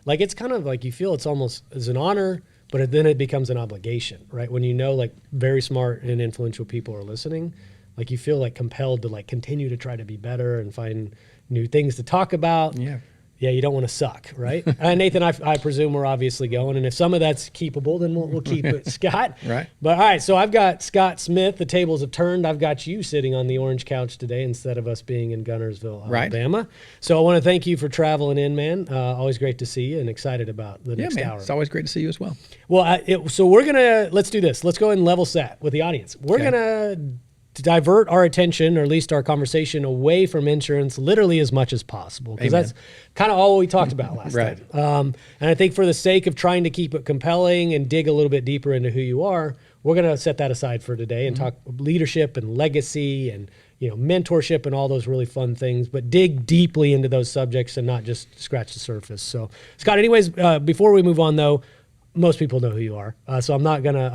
like it's kind of like you feel it's almost as an honor, but then it becomes an obligation, right? When you know like very smart and influential people are listening, like you feel like compelled to like continue to try to be better and find new things to talk about. Yeah, you don't want to suck, right? Nathan, I presume we're obviously going, and if some of that's keepable, then we'll keep it, Scott. Right. But all right, so I've got Scott Smith. The tables have turned. I've got you sitting on the orange couch today instead of us being in Guntersville, Alabama. So I want to thank you for traveling in, man. Always great to see you, and excited about the next hour. It's always great to see you as well. Well, so let's do this. Let's go ahead and level set with the audience. We're gonna divert our attention, or at least our conversation, away from insurance literally as much as possible, because that's kind of all we talked about last time. And I think for the sake of trying to keep it compelling and dig a little bit deeper into who you are, we're going to set that aside for today and talk leadership and legacy and mentorship and all those really fun things, but dig deeply into those subjects and not just scratch the surface. So, Scott, anyways, before we move on though, most people know who you are, so I'm not gonna.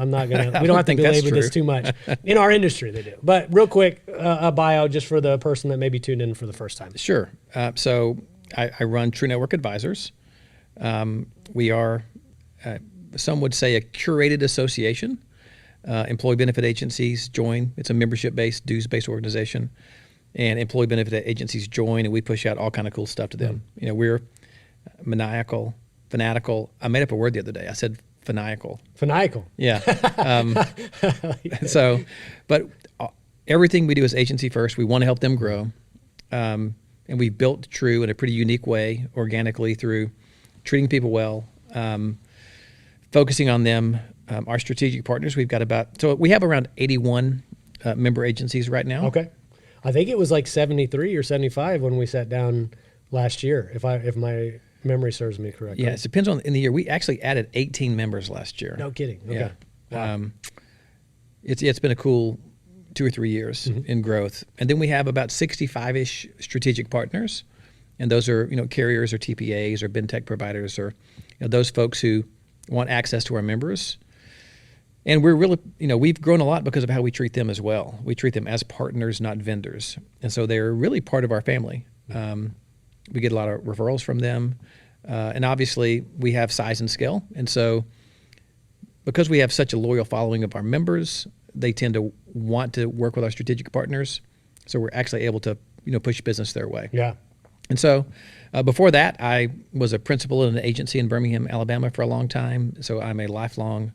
We don't have to belabor this too much. In our industry, they do. But real quick, a bio just for the person that maybe tuned in for the first time. Sure. So I run True Network Advisors. We are, some would say, a curated association. Employee benefit agencies join. It's a membership-based, dues-based organization, and employee benefit agencies join, and we push out all kind of cool stuff to them. We're maniacal. Fanatical. I made up a word the other day. I said fanatical. Fanatical. Yeah. But everything we do is agency first. We want to help them grow. And we built True in a pretty unique way, organically, through treating people well, focusing on them. Our strategic partners, we have around 81 member agencies right now. Okay. I think it was like 73 or 75 when we sat down last year, if my memory serves me correctly. Yeah, it depends in the year. We actually added 18 members last year. No kidding. Okay. Yeah. Wow. It's been a cool 2 or 3 years in growth. And then we have about 65-ish strategic partners. And those are, carriers or TPAs or BenTech providers or those folks who want access to our members. And we're really, we've grown a lot because of how we treat them as well. We treat them as partners, not vendors. And so they're really part of our family. We get a lot of referrals from them. And obviously, we have size and scale. And so because we have such a loyal following of our members, they tend to want to work with our strategic partners. So we're actually able to, push business their way. Yeah. And so before that, I was a principal in an agency in Birmingham, Alabama for a long time. So I'm a lifelong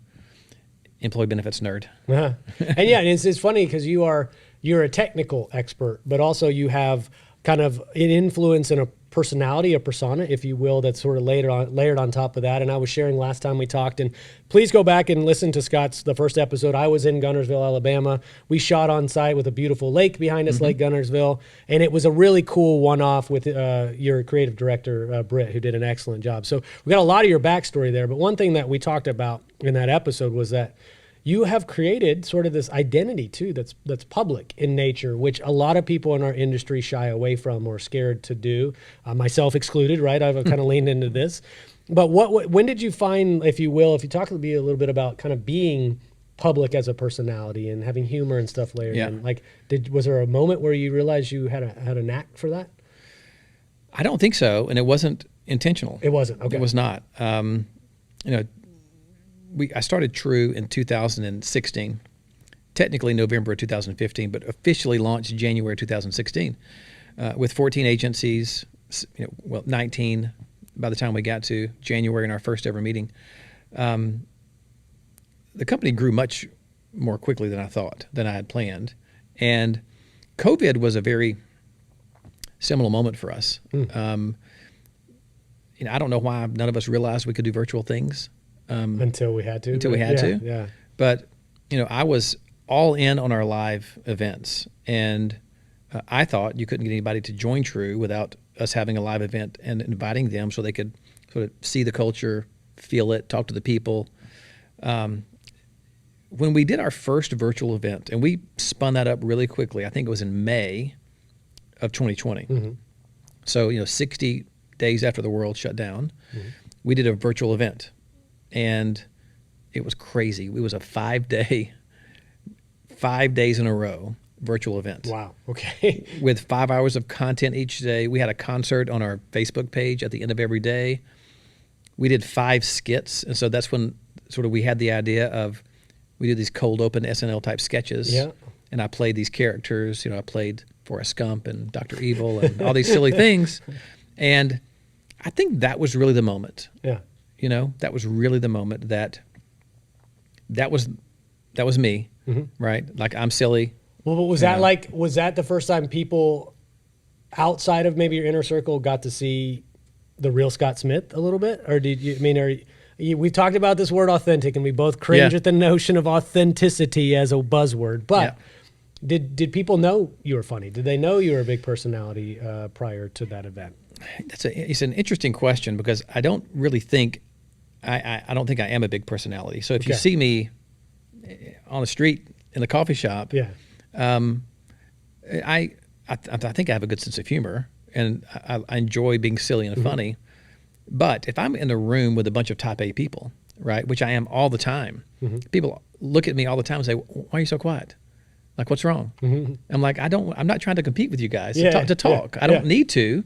employee benefits nerd. And it's funny because you're a technical expert, but also you have kind of an influence and a personality, a persona, if you will, that's sort of layered on top of that. And I was sharing last time we talked, and please go back and listen to the first episode. I was in Guntersville, Alabama. We shot on site with a beautiful lake behind us, Lake Guntersville. And it was a really cool one-off with your creative director, Britt, who did an excellent job. So we got a lot of your backstory there. But one thing that we talked about in that episode was that you have created sort of this identity too that's public in nature, which a lot of people in our industry shy away from or scared to do, myself excluded, right? I've kind of leaned into this. But when did you find, if you will, if you talk to me a little bit about kind of being public as a personality and having humor and stuff layered in, like, was there a moment where you realized you had a knack for that? I don't think so, and it wasn't intentional. It wasn't. Okay. It was not. I started True in 2016, technically November of 2015, but officially launched January 2016 with 14 agencies, 19 by the time we got to January in our first ever meeting. The company grew much more quickly than I had planned. And COVID was a very seminal moment for us. I don't know why none of us realized we could do virtual things. Until we had to. Yeah. But, I was all in on our live events. And I thought you couldn't get anybody to join True without us having a live event and inviting them so they could sort of see the culture, feel it, talk to the people. When we did our first virtual event, and we spun that up really quickly, I think it was in May of 2020. So, 60 days after the world shut down, we did a virtual event. And it was crazy. It was a 5 days in a row virtual event. Wow. Okay. With 5 hours of content each day. We had a concert on our Facebook page at the end of every day. we did 5 skits. And so that's when sort of we had the idea of, we do these cold open SNL type sketches. Yeah. And I played these characters, I played Forrest Gump and Dr. Evil and all these silly things. And I think that was really the moment. Yeah. That was really the moment that was me, right? Like, I'm silly. Well, but was that the first time people outside of maybe your inner circle got to see the real Scott Smith a little bit? Or did you, we've talked about this word authentic, and we both cringe at the notion of authenticity as a buzzword, but did people know you were funny? Did they know you were a big personality prior to that event? It's an interesting question, because I don't really think, I don't think I am a big personality. So if you see me on the street, in the coffee shop, I think I have a good sense of humor, and I enjoy being silly and funny. But if I'm in a room with a bunch of top A people, right, which I am all the time, people look at me all the time and say, "Why are you so quiet? Like, what's wrong?" I'm like, I'm not trying to compete with you guys to talk. I don't need to,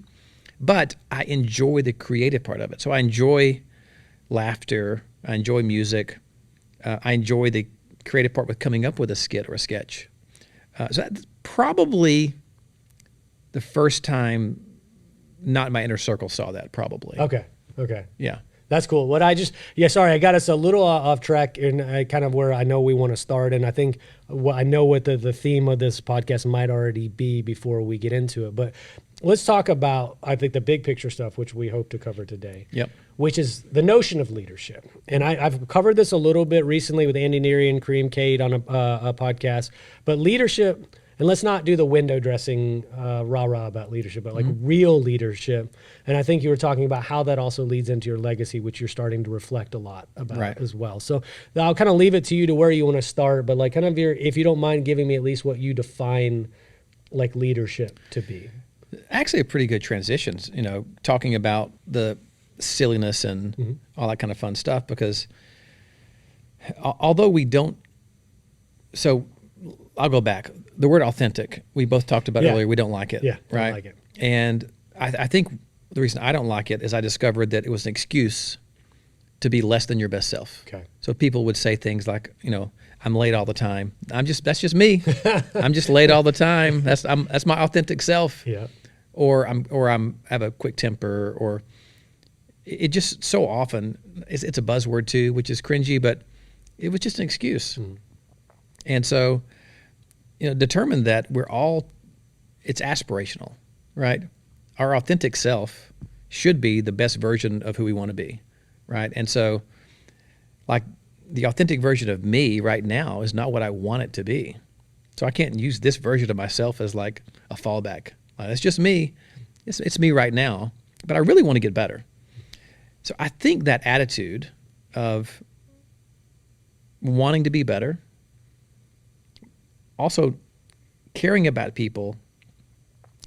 but I enjoy the creative part of it. So I enjoy laughter. I enjoy music. I enjoy the creative part with coming up with a skit or a sketch. So that's probably the first time not my inner circle saw that, probably. Okay. Yeah. That's cool. Sorry, I got us a little off track in kind of where I know we want to start. And I think I know what the theme of this podcast might already be before we get into it. But let's talk about, I think, the big picture stuff, which we hope to cover today. Yep. Which is the notion of leadership. And I've covered this a little bit recently with Andy Neary and Kareem Cade on a podcast. But leadership, and let's not do the window dressing rah-rah about leadership, but like real leadership. And I think you were talking about how that also leads into your legacy, which you're starting to reflect a lot about as well. So I'll kind of leave it to you to where you want to start, but like kind of if you don't mind giving me at least what you define like leadership to be. Actually, a pretty good transition, talking about the silliness and all that kind of fun stuff, because although we don't, so I'll go back. The word authentic, we both talked about earlier, we don't like it. Yeah, right? don't like it. And I think the reason I don't like it is I discovered that it was an excuse to be less than your best self. Okay. So people would say things like, I'm late all the time. That's just me. I'm just late all the time. That's my authentic self. Yeah. Or I have a quick temper, or it just so often it's a buzzword too, which is cringy, but it was just an excuse. And so, determine that it's aspirational, right? Our authentic self should be the best version of who we want to be, right? And so, like, the authentic version of me right now is not what I want it to be. So I can't use this version of myself as like a fallback. It's just me. It's me right now, but I really want to get better. So I think that attitude of wanting to be better, also caring about people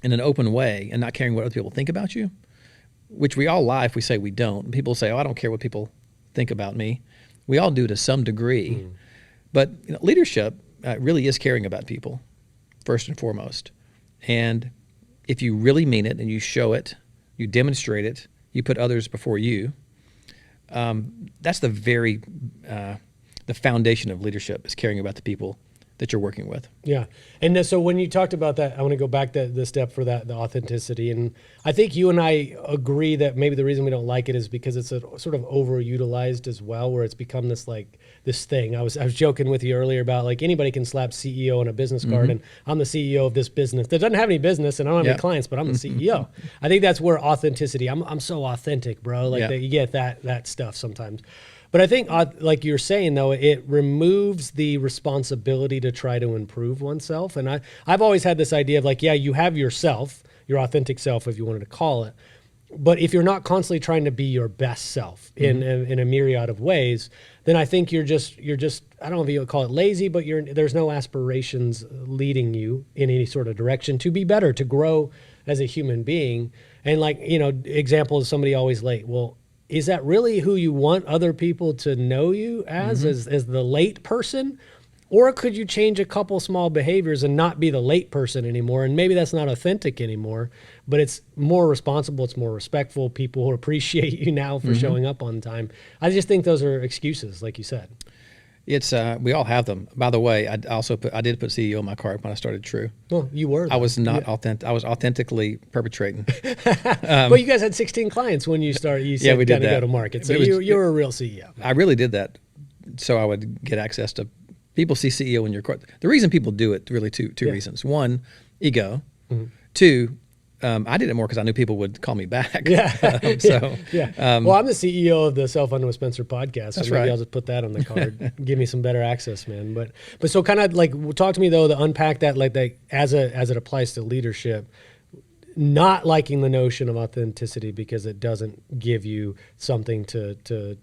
in an open way and not caring what other people think about you, which we all lie if we say we don't. People say, "Oh, I don't care what people think about me." We all do to some degree. But leadership really is caring about people, first and foremost. And if you really mean it and you show it, you demonstrate it, you put others before you, that's the foundation of leadership, is caring about the people that you're working with. Yeah. And so when you talked about that, I want to go back the step for that, the authenticity. And I think you and I agree that maybe the reason we don't like it is because it's a sort of overutilized as well, where it's become this thing. I was joking with you earlier about like anybody can slap CEO on a business card and I'm the CEO of this business that doesn't have any business and I don't have any clients, but I'm the CEO. I think that's where authenticity, I'm so authentic, bro. Like you get that stuff sometimes. But I think, like you're saying, though, it removes the responsibility to try to improve oneself. And I've always had this idea of like, yeah, you have yourself, your authentic self, if you wanted to call it. But if you're not constantly trying to be your best self in a myriad of ways, then I think you're just I don't know if you would call it lazy, but there's no aspirations leading you in any sort of direction to be better, to grow as a human being. And like, example is somebody always late. Well, is that really who you want other people to know you as the late person? Or could you change a couple small behaviors and not be the late person anymore? And maybe that's not authentic anymore, but it's more responsible. It's more respectful. People will appreciate you now for showing up on time. I just think those are excuses, like you said. It's we all have them. By the way, I did put CEO on my card when I started True. Well, you were. I was not authentic. I was authentically perpetrating. But you guys had 16 clients when you started. You said we did kind of that. go to market. So It was- you were a real CEO. I really did that so I would get access to people. See CEO in your court. The reason people do it, really two reasons. One, ego. Two, I did it more because I knew people would call me back. Yeah. So Well, I'm the CEO of the Self-Funded with Spencer podcast. So That's maybe right. I'll just put that on the card. Give me some better access, man. But so kind of like talk to me though, to unpack that, like that as it applies to leadership, not liking the notion of authenticity because it doesn't give you something to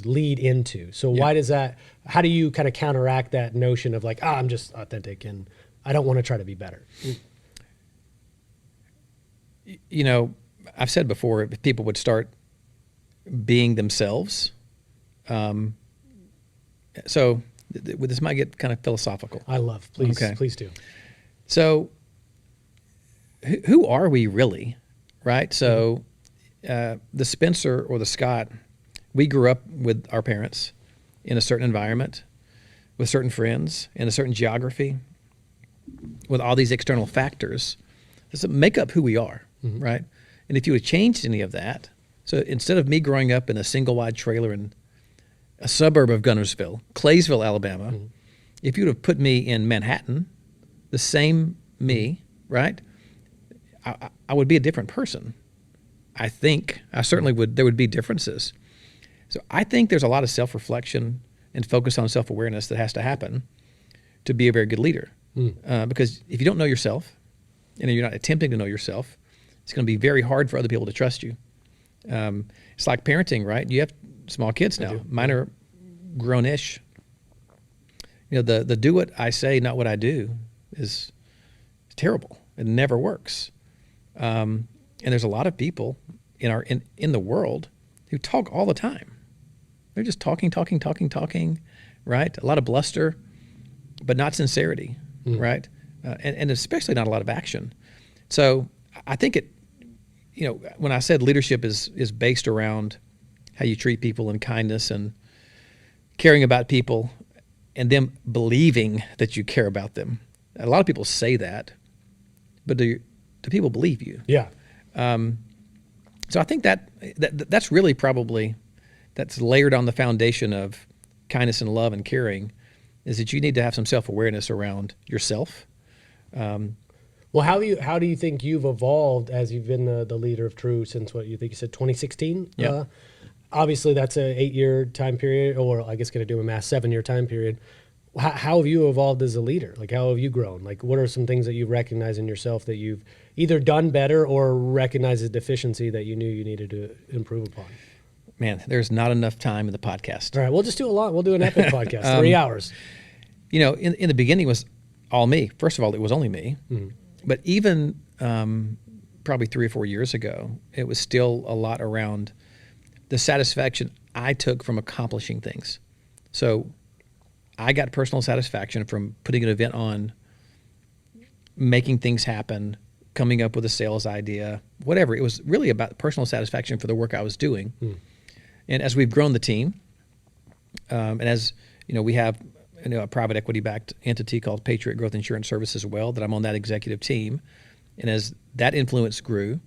lead into. So why does that, how do you kind of counteract that notion of like, I'm just authentic and I don't want to try to be better? You know, I've said before, if people would start being themselves, so this might get kind of philosophical. I love, please, Okay. please do. So who are we really, right? So the Spencer or the Scott, we grew up with our parents in a certain environment, with certain friends, in a certain geography, with all these external factors that make up who we are, right? And if you had changed any of that, so instead of me growing up in a single wide trailer in a suburb of Gunnersville, Claysville, Alabama, if you'd have put me in Manhattan, the same me, right? I would be a different person. I think I certainly would. There would be differences. So I think there's a lot of self-reflection and focus on self-awareness that has to happen to be a very good leader. Because if you don't know yourself and you're not attempting to know yourself, it's going to be very hard for other people to trust you. It's like parenting, right? You have small kids now. Mine are grown-ish. You know, the do what I say, not what I do is terrible. It never works. And there's a lot of people in the world who talk all the time. They're just talking, right? A lot of bluster, but not sincerity, right? And especially not a lot of action. So I think when I said leadership is based around how you treat people and kindness and caring about people and them believing that you care about them. A lot of people say that, but do people believe you? Yeah. So I think that's really probably, that's layered on the foundation of kindness and love and caring, is that you need to have some self-awareness around yourself. Well, how do you think you've evolved as you've been the leader of True since what you think you said 2016? Yeah. Obviously, that's an 8-year time period, or I guess going to do a math 7-year time period. How have you evolved as a leader? Like, how have you grown? Like, what are some things that you recognize in yourself that you've either done better or recognized as deficiency that you knew you needed to improve upon? Man, there's not enough time in the podcast. All right, we'll just do a lot. We'll do an epic podcast, 3 hours. You know, in the beginning it was all me. First of all, it was only me. But even probably 3 or 4 years ago, it was still a lot around the satisfaction I took from accomplishing things. So I got personal satisfaction from putting an event on, making things happen, coming up with a sales idea, whatever. It was really about personal satisfaction for the work I was doing. And as we've grown the team, and as you know, we have a private equity-backed entity called Patriot Growth Insurance Services as well, that I'm on that executive team. And as that influence grew,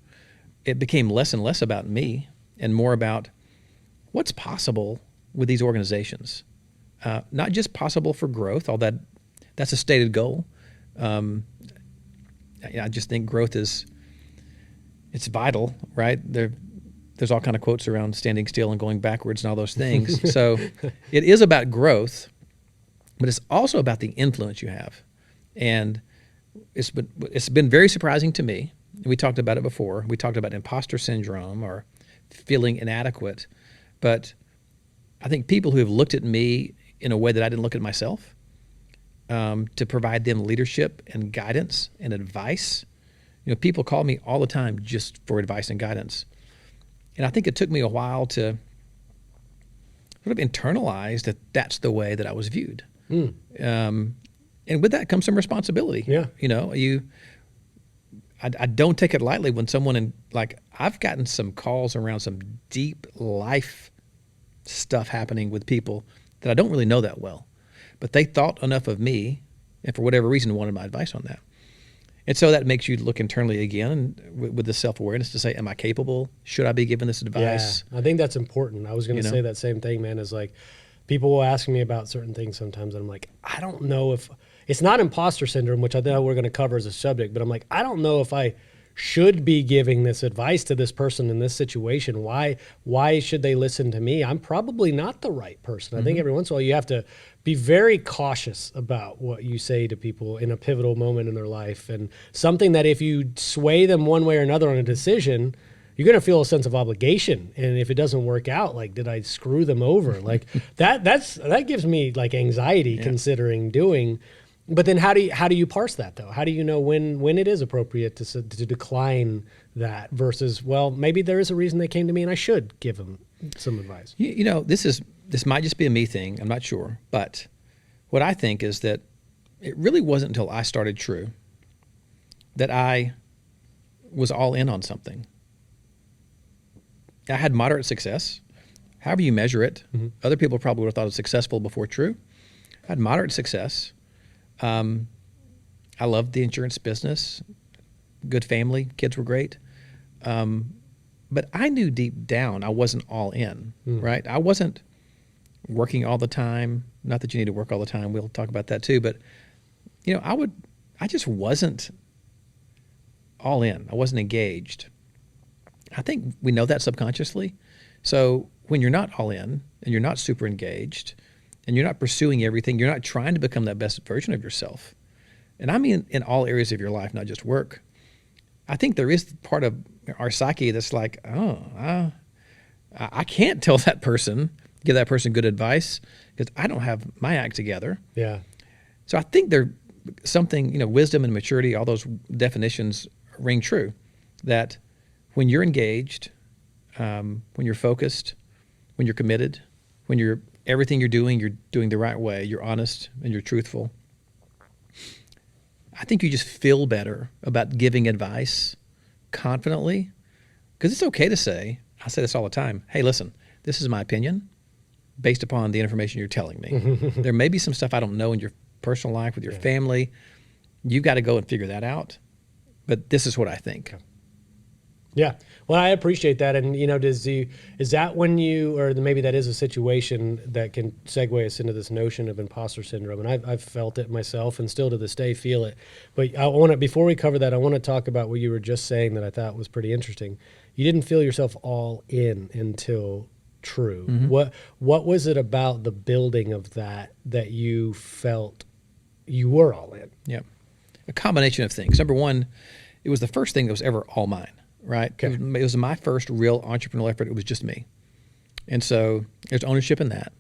it became less and less about me and more about what's possible with these organizations. Not just possible for growth, although that's a stated goal. I just think growth it's vital, right? There's all kind of quotes around standing still and going backwards and all those things. So it is about growth, but it's also about the influence you have. And it's been very surprising to me. We talked about it before. We talked about imposter syndrome or feeling inadequate. But I think people who have looked at me in a way that I didn't look at myself, to provide them leadership and guidance and advice. You know, people call me all the time just for advice and guidance. And I think it took me a while to sort of internalize that that's the way that I was viewed. And with that comes some responsibility. Yeah. You know, I don't take it lightly when someone like I've gotten some calls around some deep life stuff happening with people that I don't really know that well, but they thought enough of me and for whatever reason wanted my advice on that. And so that makes you look internally again with the self-awareness to say, am I capable? Should I be giving this advice? Yeah, I think that's important. I was going to say that same thing, man, is like people will ask me about certain things sometimes and I'm like, I don't know if it's not imposter syndrome, which I know we're going to cover as a subject, but I'm like, I don't know if I should be giving this advice to this person in this situation. Why should they listen to me? I'm probably not the right person. I think every once in a while you have to be very cautious about what you say to people in a pivotal moment in their life, and something that if you sway them one way or another on a decision, you're going to feel a sense of obligation. And if it doesn't work out, like, did I screw them over? Like that gives me like anxiety considering doing. But then how do you parse that though? How do you know when it is appropriate to decline that versus, well, maybe there is a reason they came to me and I should give them some advice? You know, this might just be a me thing. I'm not sure. But what I think is that it really wasn't until I started True that I was all in on something. I had moderate success, however you measure it. Other people probably would have thought it was successful before True. I had moderate success. I loved the insurance business, good family, kids were great. But I knew deep down I wasn't all in, right? I wasn't working all the time. Not that you need to work all the time. We'll talk about that too. But, you know, I just wasn't all in. I wasn't engaged. I think we know that subconsciously. So when you're not all in and you're not super engaged and you're not pursuing everything, you're not trying to become that best version of yourself. And I mean in all areas of your life, not just work. I think there is part of our psyche that's like, I can't tell that person, give that person good advice because I don't have my act together. Yeah. So I think there's something, you know, wisdom and maturity, all those definitions ring true, that when you're engaged, when you're focused, when you're committed, when everything you're doing the right way, you're honest and you're truthful, I think you just feel better about giving advice confidently, because it's okay to say, I say this all the time, hey, listen, this is my opinion based upon the information you're telling me. There may be some stuff I don't know in your personal life with your family. You've got to go and figure that out. But this is what I think. Okay. Yeah. Well, I appreciate that. And, you know, is that when or maybe that is a situation that can segue us into this notion of imposter syndrome. And I've felt it myself and still to this day feel it. But before we cover that, I want to talk about what you were just saying that I thought was pretty interesting. You didn't feel yourself all in until True. What was it about the building of that you felt you were all in? Yeah. A combination of things. Number one, it was the first thing that was ever all mine. Right? Okay. It was my first real entrepreneurial effort. It was just me. And so there's ownership in that.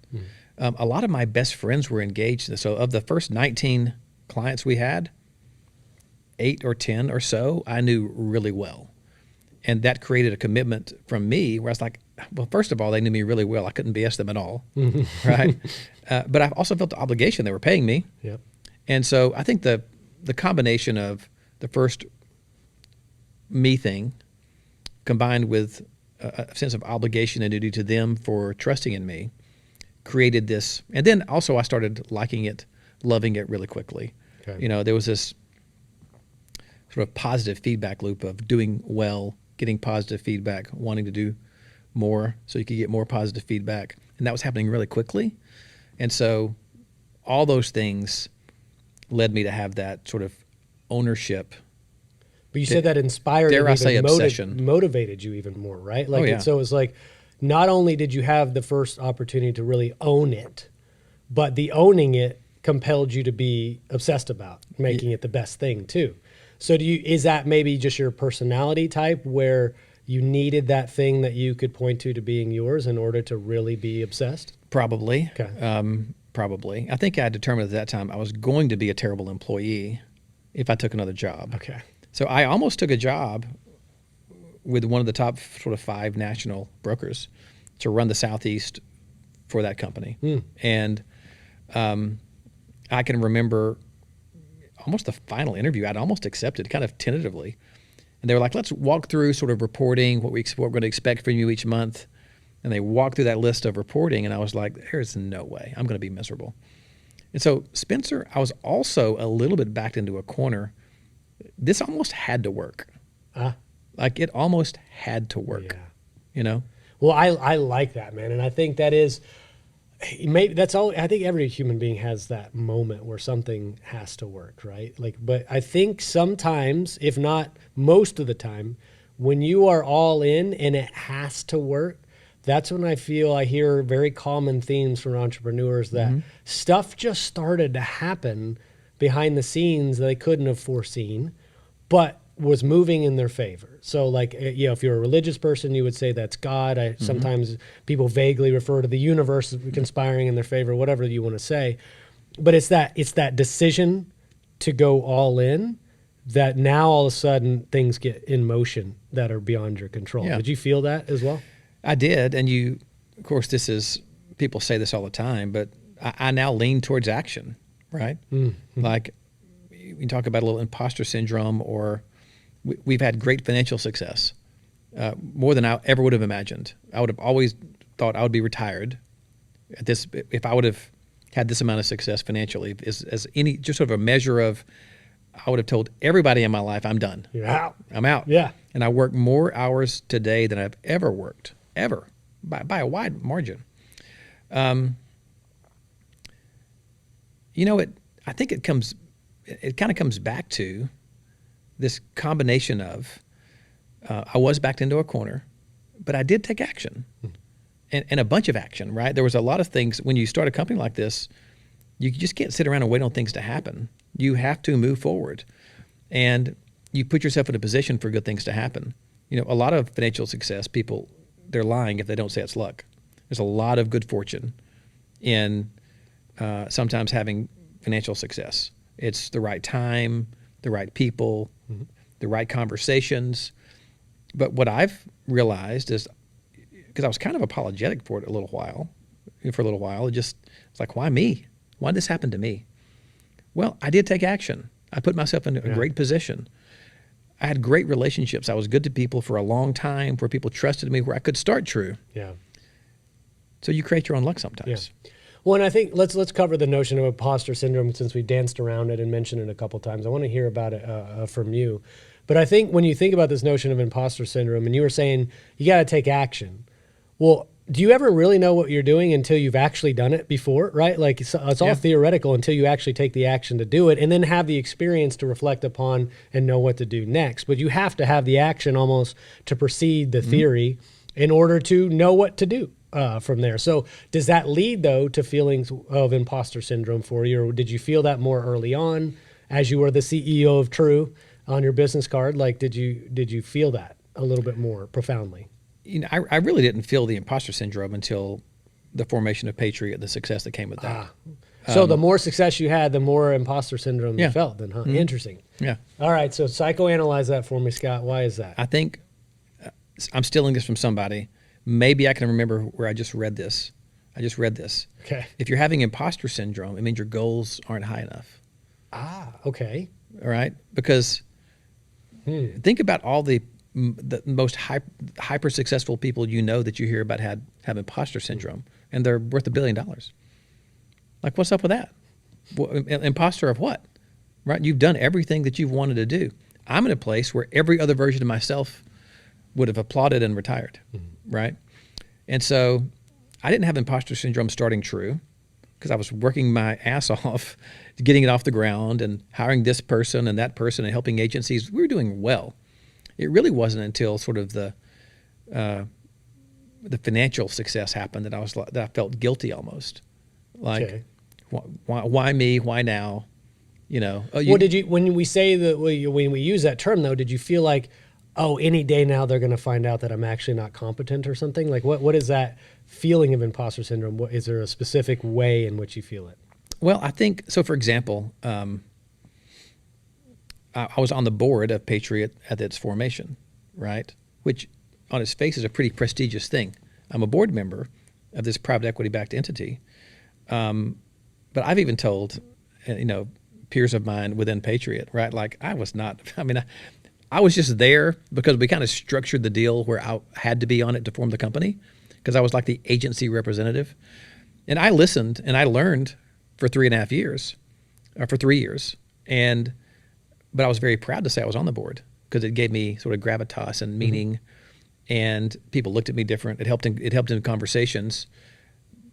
A lot of my best friends were engaged. So of the first 19 clients we had, 8 or 10 or so, I knew really well. And that created a commitment from me where I was like, well, first of all, they knew me really well. I couldn't BS them at all. Right? But I also felt the obligation. They were paying me. Yep. And so I think the combination of the first me thing combined with a sense of obligation and duty to them for trusting in me, created this. And then also I started liking it, loving it really quickly. Okay. You know, there was this sort of positive feedback loop of doing well, getting positive feedback, wanting to do more so you could get more positive feedback. And that was happening really quickly. And so all those things led me to have that sort of ownership. But you said that inspired you, dare I say obsession, motivated you even more, right? Like, yeah. So it's like, not only did you have the first opportunity to really own it, but the owning it compelled you to be obsessed about making it the best thing too. So is that maybe just your personality type where you needed that thing that you could point to being yours in order to really be obsessed? Probably. Okay. Probably. I think I determined at that time I was going to be a terrible employee if I took another job. Okay. So I almost took a job with one of the top sort of 5 national brokers to run the Southeast for that company. And I can remember almost the final interview. I'd almost accepted, kind of tentatively. And they were like, let's walk through sort of reporting, what we're going to expect from you each month. And they walked through that list of reporting, and I was like, there's no way I'm going to be miserable. And so, Spencer, I was also a little bit backed into a corner. This almost had to work. Like, it almost had to work, Yeah. you know? Well, I like that, man. And I think that is, maybe that's all. I think every human being has that moment where something has to work, right? Like, but I think sometimes, if not most of the time, when you are all in and it has to work, that's when I feel I hear very common themes from entrepreneurs that stuff just started to happen behind the scenes that they couldn't have foreseen, but was moving in their favor. So like, you know, if you're a religious person, you would say that's God. Sometimes people vaguely refer to the universe conspiring in their favor, whatever you want to say. But it's that decision to go all in that now all of a sudden things get in motion that are beyond your control. Yeah. Did you feel that as well? I did. And you, of course, people say this all the time, but I now lean towards action, right? Mm-hmm. Like, we talk about a little imposter syndrome, or we've had great financial success, more than I ever would have imagined. I would have always thought I would be retired at this if I would have had this amount of success financially, as any just sort of a measure of. I would have told everybody in my life, I'm done. You're out. I'm out. Yeah. And I work more hours today than I've ever worked, ever, by a wide margin. You know, I think it kind of comes back to this combination of, I was backed into a corner, but I did take action, and a bunch of action, right? There was a lot of things. When you start a company like this, you just can't sit around and wait on things to happen. You have to move forward, and you put yourself in a position for good things to happen. You know, a lot of financial success, people, they're lying if they don't say it's luck. There's a lot of good fortune in sometimes having financial success. It's the right time, the right people, the right conversations. But what I've realized is, because I was kind of apologetic for it for a little while, it's like, why me? Why did this happen to me? Well, I did take action. I put myself in a great position. I had great relationships. I was good to people for a long time, where people trusted me, where I could start true. Yeah. So you create your own luck sometimes. Yeah. Well, and I think let's cover the notion of imposter syndrome, since we danced around it and mentioned it a couple times. I want to hear about it from you. But I think when you think about this notion of imposter syndrome, and you were saying you got to take action. Well, do you ever really know what you're doing until you've actually done it before, right? Like it's all theoretical until you actually take the action to do it, and then have the experience to reflect upon and know what to do next. But you have to have the action almost to precede the theory in order to know what to do from there. So does that lead, though, to feelings of imposter syndrome for you, or did you feel that more early on as you were the CEO of True on your business card? Like, did you feel that a little bit more profoundly? You know, I really didn't feel the imposter syndrome until the formation of Patriot, the success that came with that. So the more success you had, the more imposter syndrome you felt then, huh? Interesting. Yeah. All right, so psychoanalyze that for me, Scott. Why is that? I think I'm stealing this from somebody. Maybe I can remember where I just read this. Okay. If you're having imposter syndrome, it means your goals aren't high enough. Okay. All right? Because think about all the most hyper successful people you know that you hear about have imposter syndrome, and they're worth $1 billion. Like, what's up with that? Imposter of what? Right? You've done everything that you've wanted to do. I'm in a place where every other version of myself would have applauded and retired, right? And so I didn't have imposter syndrome starting True, because I was working my ass off, getting it off the ground and hiring this person and that person and helping agencies. We were doing well. It really wasn't until sort of the financial success happened that I felt guilty almost. Like, why me? Why now? You know. When we say that, when we use that term though, did you feel like, oh, any day now they're going to find out that I'm actually not competent or something? Like, what is that feeling of imposter syndrome? Is there a specific way in which you feel it? Well, I think so. For example, I was on the board of Patriot at its formation, right? Which on its face is a pretty prestigious thing. I'm a board member of this private equity backed entity. But I've even told peers of mine within Patriot, right? Like I was not, I was just there because we kind of structured the deal where I had to be on it to form the company because I was like the agency representative. And I listened and I learned for 3.5 years, or for 3 years. But I was very proud to say I was on the board because it gave me sort of gravitas and meaning, and people looked at me different. It helped in conversations,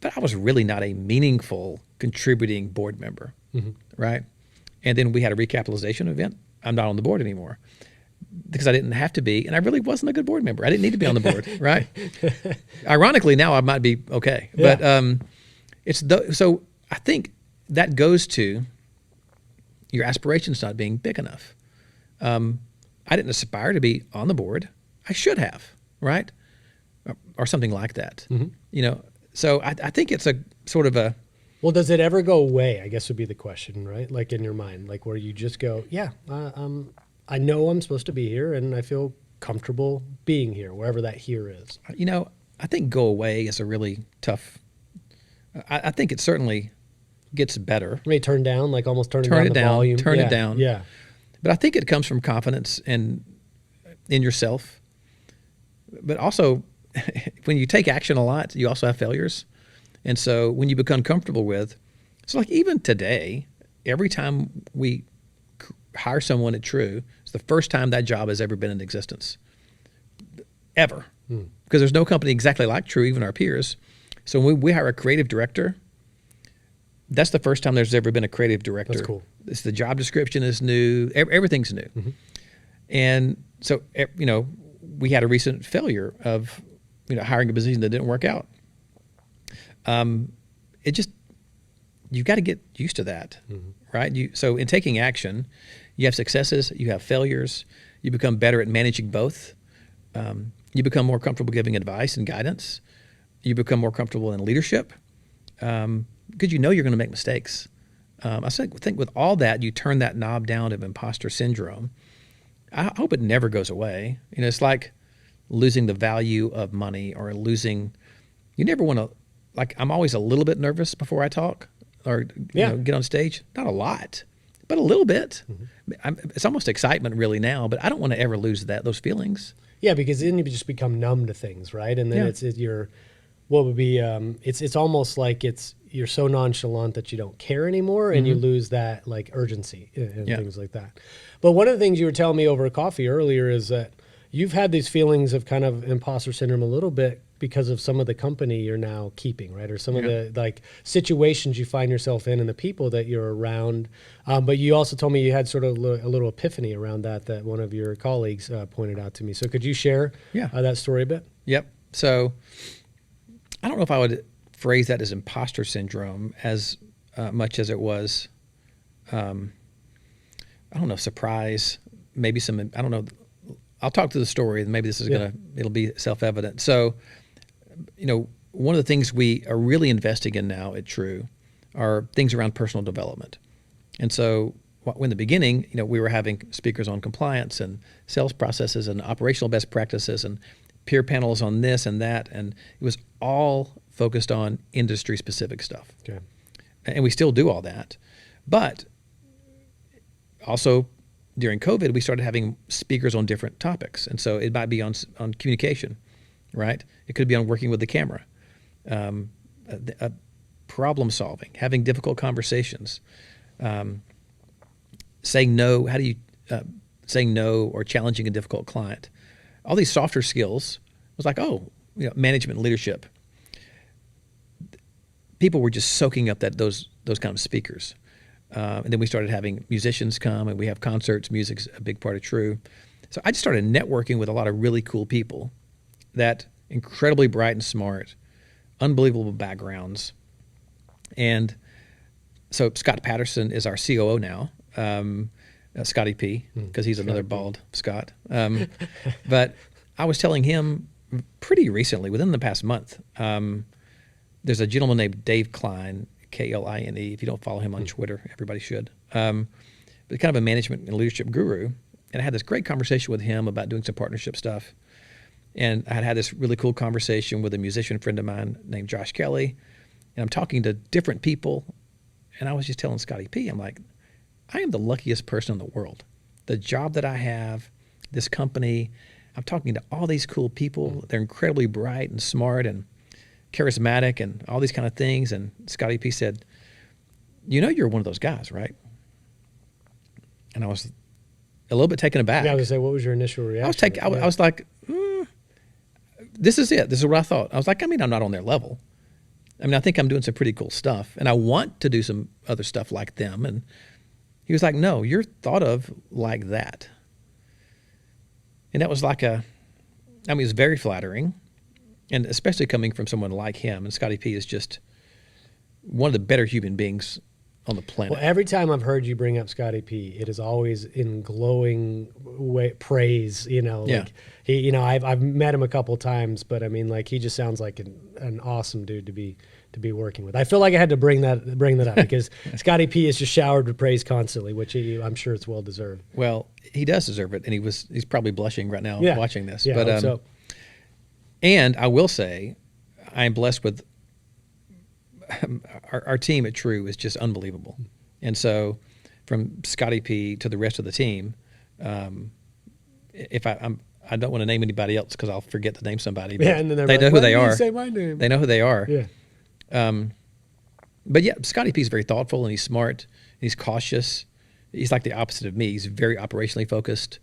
but I was really not a meaningful contributing board member, right? And then we had a recapitalization event. I'm not on the board anymore because I didn't have to be, and I really wasn't a good board member. I didn't need to be on the board, right? Ironically, now I might be okay, but so I think that goes to your aspirations not being big enough. I didn't aspire to be on the board. I should have, right? Or something like that. So I think it's a sort of a. Well, does it ever go away? I guess would be the question, right? Like in your mind, like where you just go, I know I'm supposed to be here and I feel comfortable being here, wherever that here is. I think go away is a really tough. I think it certainly gets better. Maybe turn down, like almost turn down the volume. Turn it down. Yeah. But I think it comes from confidence and in yourself. But also, when you take action a lot, you also have failures. And so when you become comfortable with, so like even today, every time we hire someone at True, it's the first time that job has ever been in existence, ever. Because there's no company exactly like True, even our peers. So when we hire a creative director, that's the first time there's ever been a creative director. That's cool. The job description is new. Everything's new. And so, we had a recent failure of, hiring a position that didn't work out. You've got to get used to that, right? So in taking action, you have successes, you have failures, you become better at managing both. You become more comfortable giving advice and guidance. You become more comfortable in leadership because you're going to make mistakes. I think with all that, you turn that knob down of imposter syndrome. I hope it never goes away. It's like losing the value of money or losing. You never want to. Like I'm always a little bit nervous before I talk or get on stage. Not a lot, but a little bit. It's almost excitement really now, but I don't want to ever lose those feelings. Yeah, because then you just become numb to things, right? And then what would be it's almost like you're so nonchalant that you don't care anymore, and you lose that like urgency and things like that. But one of the things you were telling me over coffee earlier is that you've had these feelings of kind of imposter syndrome a little bit because of some of the company you're now keeping, right? Or some of the like situations you find yourself in and the people that you're around. But you also told me you had sort of a little epiphany around that one of your colleagues pointed out to me. So could you share that story a bit? Yep. So I don't know if I would phrase that as imposter syndrome as much as it was, surprise, maybe I don't know. I'll talk through the story and maybe this is it'll be self-evident. So, one of the things we are really investing in now at True are things around personal development. And so in the beginning, we were having speakers on compliance and sales processes and operational best practices and peer panels on this and that. And it was all focused on industry specific stuff. Okay. And we still do all that. But also during COVID, we started having speakers on different topics. And so it might be on communication, right? It could be on working with the camera, problem solving, having difficult conversations, saying no. How do you saying no or challenging a difficult client? All these softer skills was like, management and leadership. People were just soaking up those kind of speakers. And then we started having musicians come, and we have concerts. Music's a big part of True. So I just started networking with a lot of really cool people that incredibly bright and smart, unbelievable backgrounds. And so Scott Patterson is our COO now, Scotty P, because he's another bald Scott. But I was telling him pretty recently, within the past month, there's a gentleman named Dave Klein, Kline. If you don't follow him on Twitter, everybody should. But kind of a management and leadership guru. And I had this great conversation with him about doing some partnership stuff. And I had this really cool conversation with a musician friend of mine named Josh Kelly. And I'm talking to different people And I was just telling Scotty P, I'm like, I am the luckiest person in the world. The job that I have, this company, I'm talking to all these cool people. They're incredibly bright and smart and charismatic and all these kind of things. And Scotty P said, you're one of those guys, right? And I was a little bit taken aback. Yeah, I was going to say, what was your initial reaction? I was like, this is it. This is what I thought. I was like, I'm not on their level. I think I'm doing some pretty cool stuff, and I want to do some other stuff like them. And he was like, no, you're thought of like that. And that was like it was very flattering, and especially coming from someone like him. And Scotty P is just one of the better human beings on the planet. Well, every time I've heard you bring up Scotty P, it is always in glowing praise. Like I've met him a couple times, but he just sounds like an awesome dude to be working with. I feel like I had to bring that up because Scotty P is just showered with praise constantly, which I'm sure it's well deserved. Well, he does deserve it, and he's probably blushing right now watching this. Yeah, but so. And I will say, I am blessed with. Our team at True is just unbelievable. And so from Scotty P to the rest of the team, if I don't want to name anybody else because I'll forget to name somebody, but and then they know who they are. Say my name. They know who they are. Yeah. But yeah, Scotty P is very thoughtful and he's smart and he's cautious. He's like the opposite of me. He's very operationally focused,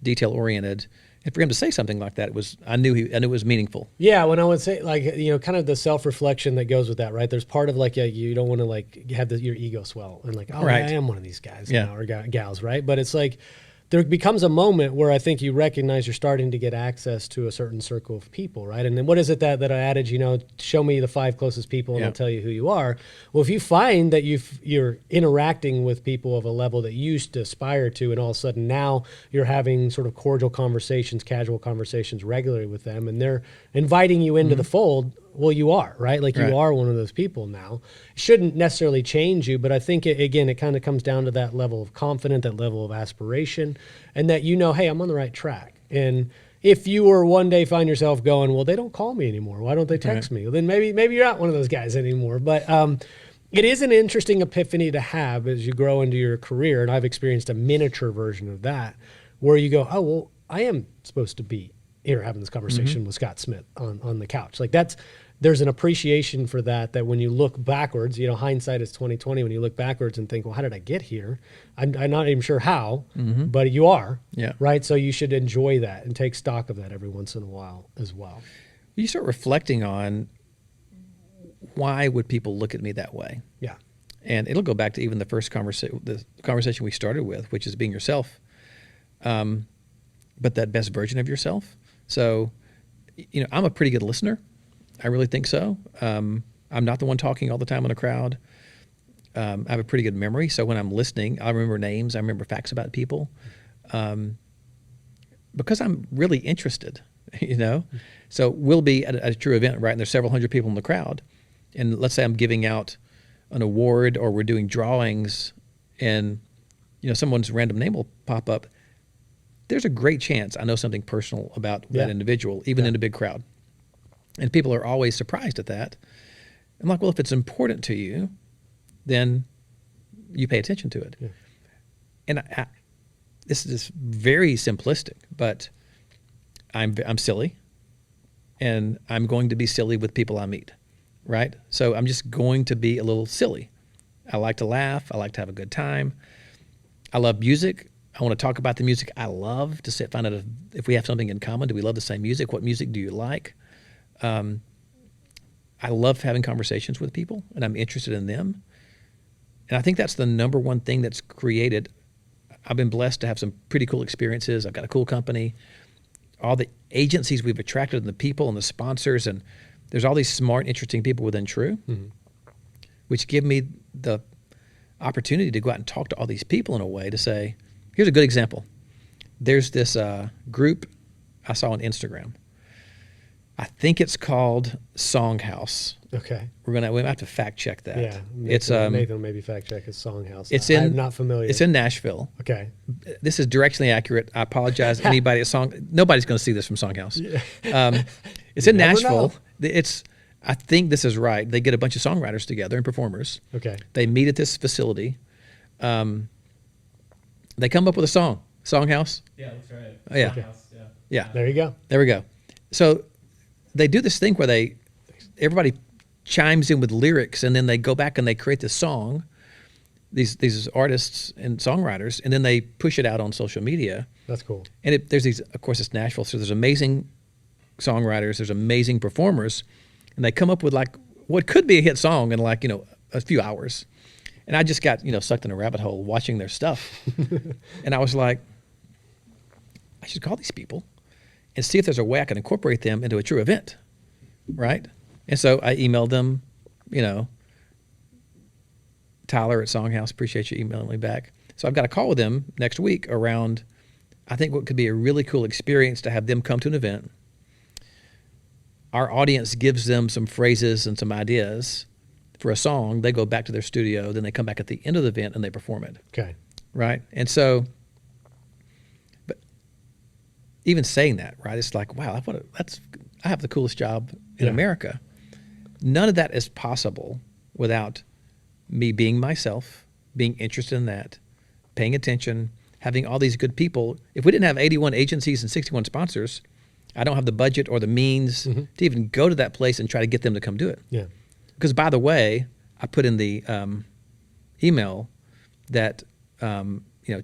detail oriented. And for him to say something like that I knew it was meaningful. Yeah, when I would say kind of the self-reflection that goes with that, right? There's part of you don't want to have your ego swell and right. I am one of these guys or gals, right? But it's like there becomes a moment where I think you recognize you're starting to get access to a certain circle of people, right? And then what is it that I added, show me the 5 closest people and I'll tell you who you are. Well, if you find that you're interacting with people of a level that you used to aspire to, and all of a sudden now you're having sort of cordial conversations, casual conversations regularly with them, and they're inviting you into the fold, well, you are, right? You are one of those people now. It shouldn't necessarily change you, but I think, it kind of comes down to that level of confidence, that level of aspiration, and that hey, I'm on the right track. And if you were one day find yourself going, well, they don't call me anymore. Why don't they text me? Well, then maybe you're not one of those guys anymore. But it is an interesting epiphany to have as you grow into your career, and I've experienced a miniature version of that, where you go, oh, well, I am supposed to be here having this conversation with Scott Smith on the couch. There's an appreciation for that when you look backwards, hindsight is 20/20. When you look backwards and think, well, how did I get here? I'm not even sure how, but you are, right? So you should enjoy that and take stock of that every once in a while as well. You start reflecting on why would people look at me that way? Yeah. And it'll go back to even the first conversation we started with, which is being yourself, but that best version of yourself. So, I'm a pretty good listener. I really think so. I'm not the one talking all the time in a crowd. I have a pretty good memory. So when I'm listening, I remember names. I remember facts about people because I'm really interested, So we'll be at a True event, right? And there's several hundred people in the crowd. And let's say I'm giving out an award or we're doing drawings and, someone's random name will pop up. There's a great chance I know something personal about that individual, even in a big crowd. And people are always surprised at that. I'm like, well, if it's important to you, then you pay attention to it. Yeah. And this is very simplistic, but I'm silly, and I'm going to be silly with people I meet, right? So I'm just going to be a little silly. I like to laugh. I like to have a good time. I love music. I want to talk about the music I love to find out if we have something in common. Do we love the same music? What music do you like? I love having conversations with people, and I'm interested in them. And I think that's the number one thing that's created. I've been blessed to have some pretty cool experiences. I've got a cool company. All the agencies we've attracted and the people and the sponsors, and there's all these smart, interesting people within True, which give me the opportunity to go out and talk to all these people in a way to say, here's a good example. There's this group I saw on Instagram. I think it's called Songhouse. Okay. We have to fact check that. Yeah. Nathan will maybe fact check his Songhouse. I'm not familiar. It's in Nashville. Okay. This is directionally accurate. I apologize. Anybody at nobody's going to see this from Songhouse. It's in Nashville. I think this is right. They get a bunch of songwriters together and performers. Okay. They meet at this facility. They come up with a song. Songhouse? Yeah, that's right. Oh, yeah. House, yeah. Yeah. There you go. There we go. So they do this thing where everybody chimes in with lyrics, and then they go back and they create this song, these artists and songwriters, and then they push it out on social media. That's cool. And there's these, of course, it's Nashville, so there's amazing songwriters, there's amazing performers, and they come up with like what could be a hit song in like, a few hours. And I just got, sucked in a rabbit hole watching their stuff. And I was like, I should call these people and see if there's a way I can incorporate them into a true event, right? And so I emailed them, Tyler at Songhouse, appreciate you emailing me back. So I've got a call with them next week around, I think what could be a really cool experience to have them come to an event. Our audience gives them some phrases and some ideas for a song. They go back to their studio, then they come back at the end of the event and they perform it. Okay. Right? And so, but even saying that, right, it's like, wow, I have the coolest job in America. None of that is possible without me being myself, being interested in that, paying attention, having all these good people. If we didn't have 81 agencies and 61 sponsors, I don't have the budget or the means to even go to that place and try to get them to come do it. Yeah. Because, by the way, I put in the email that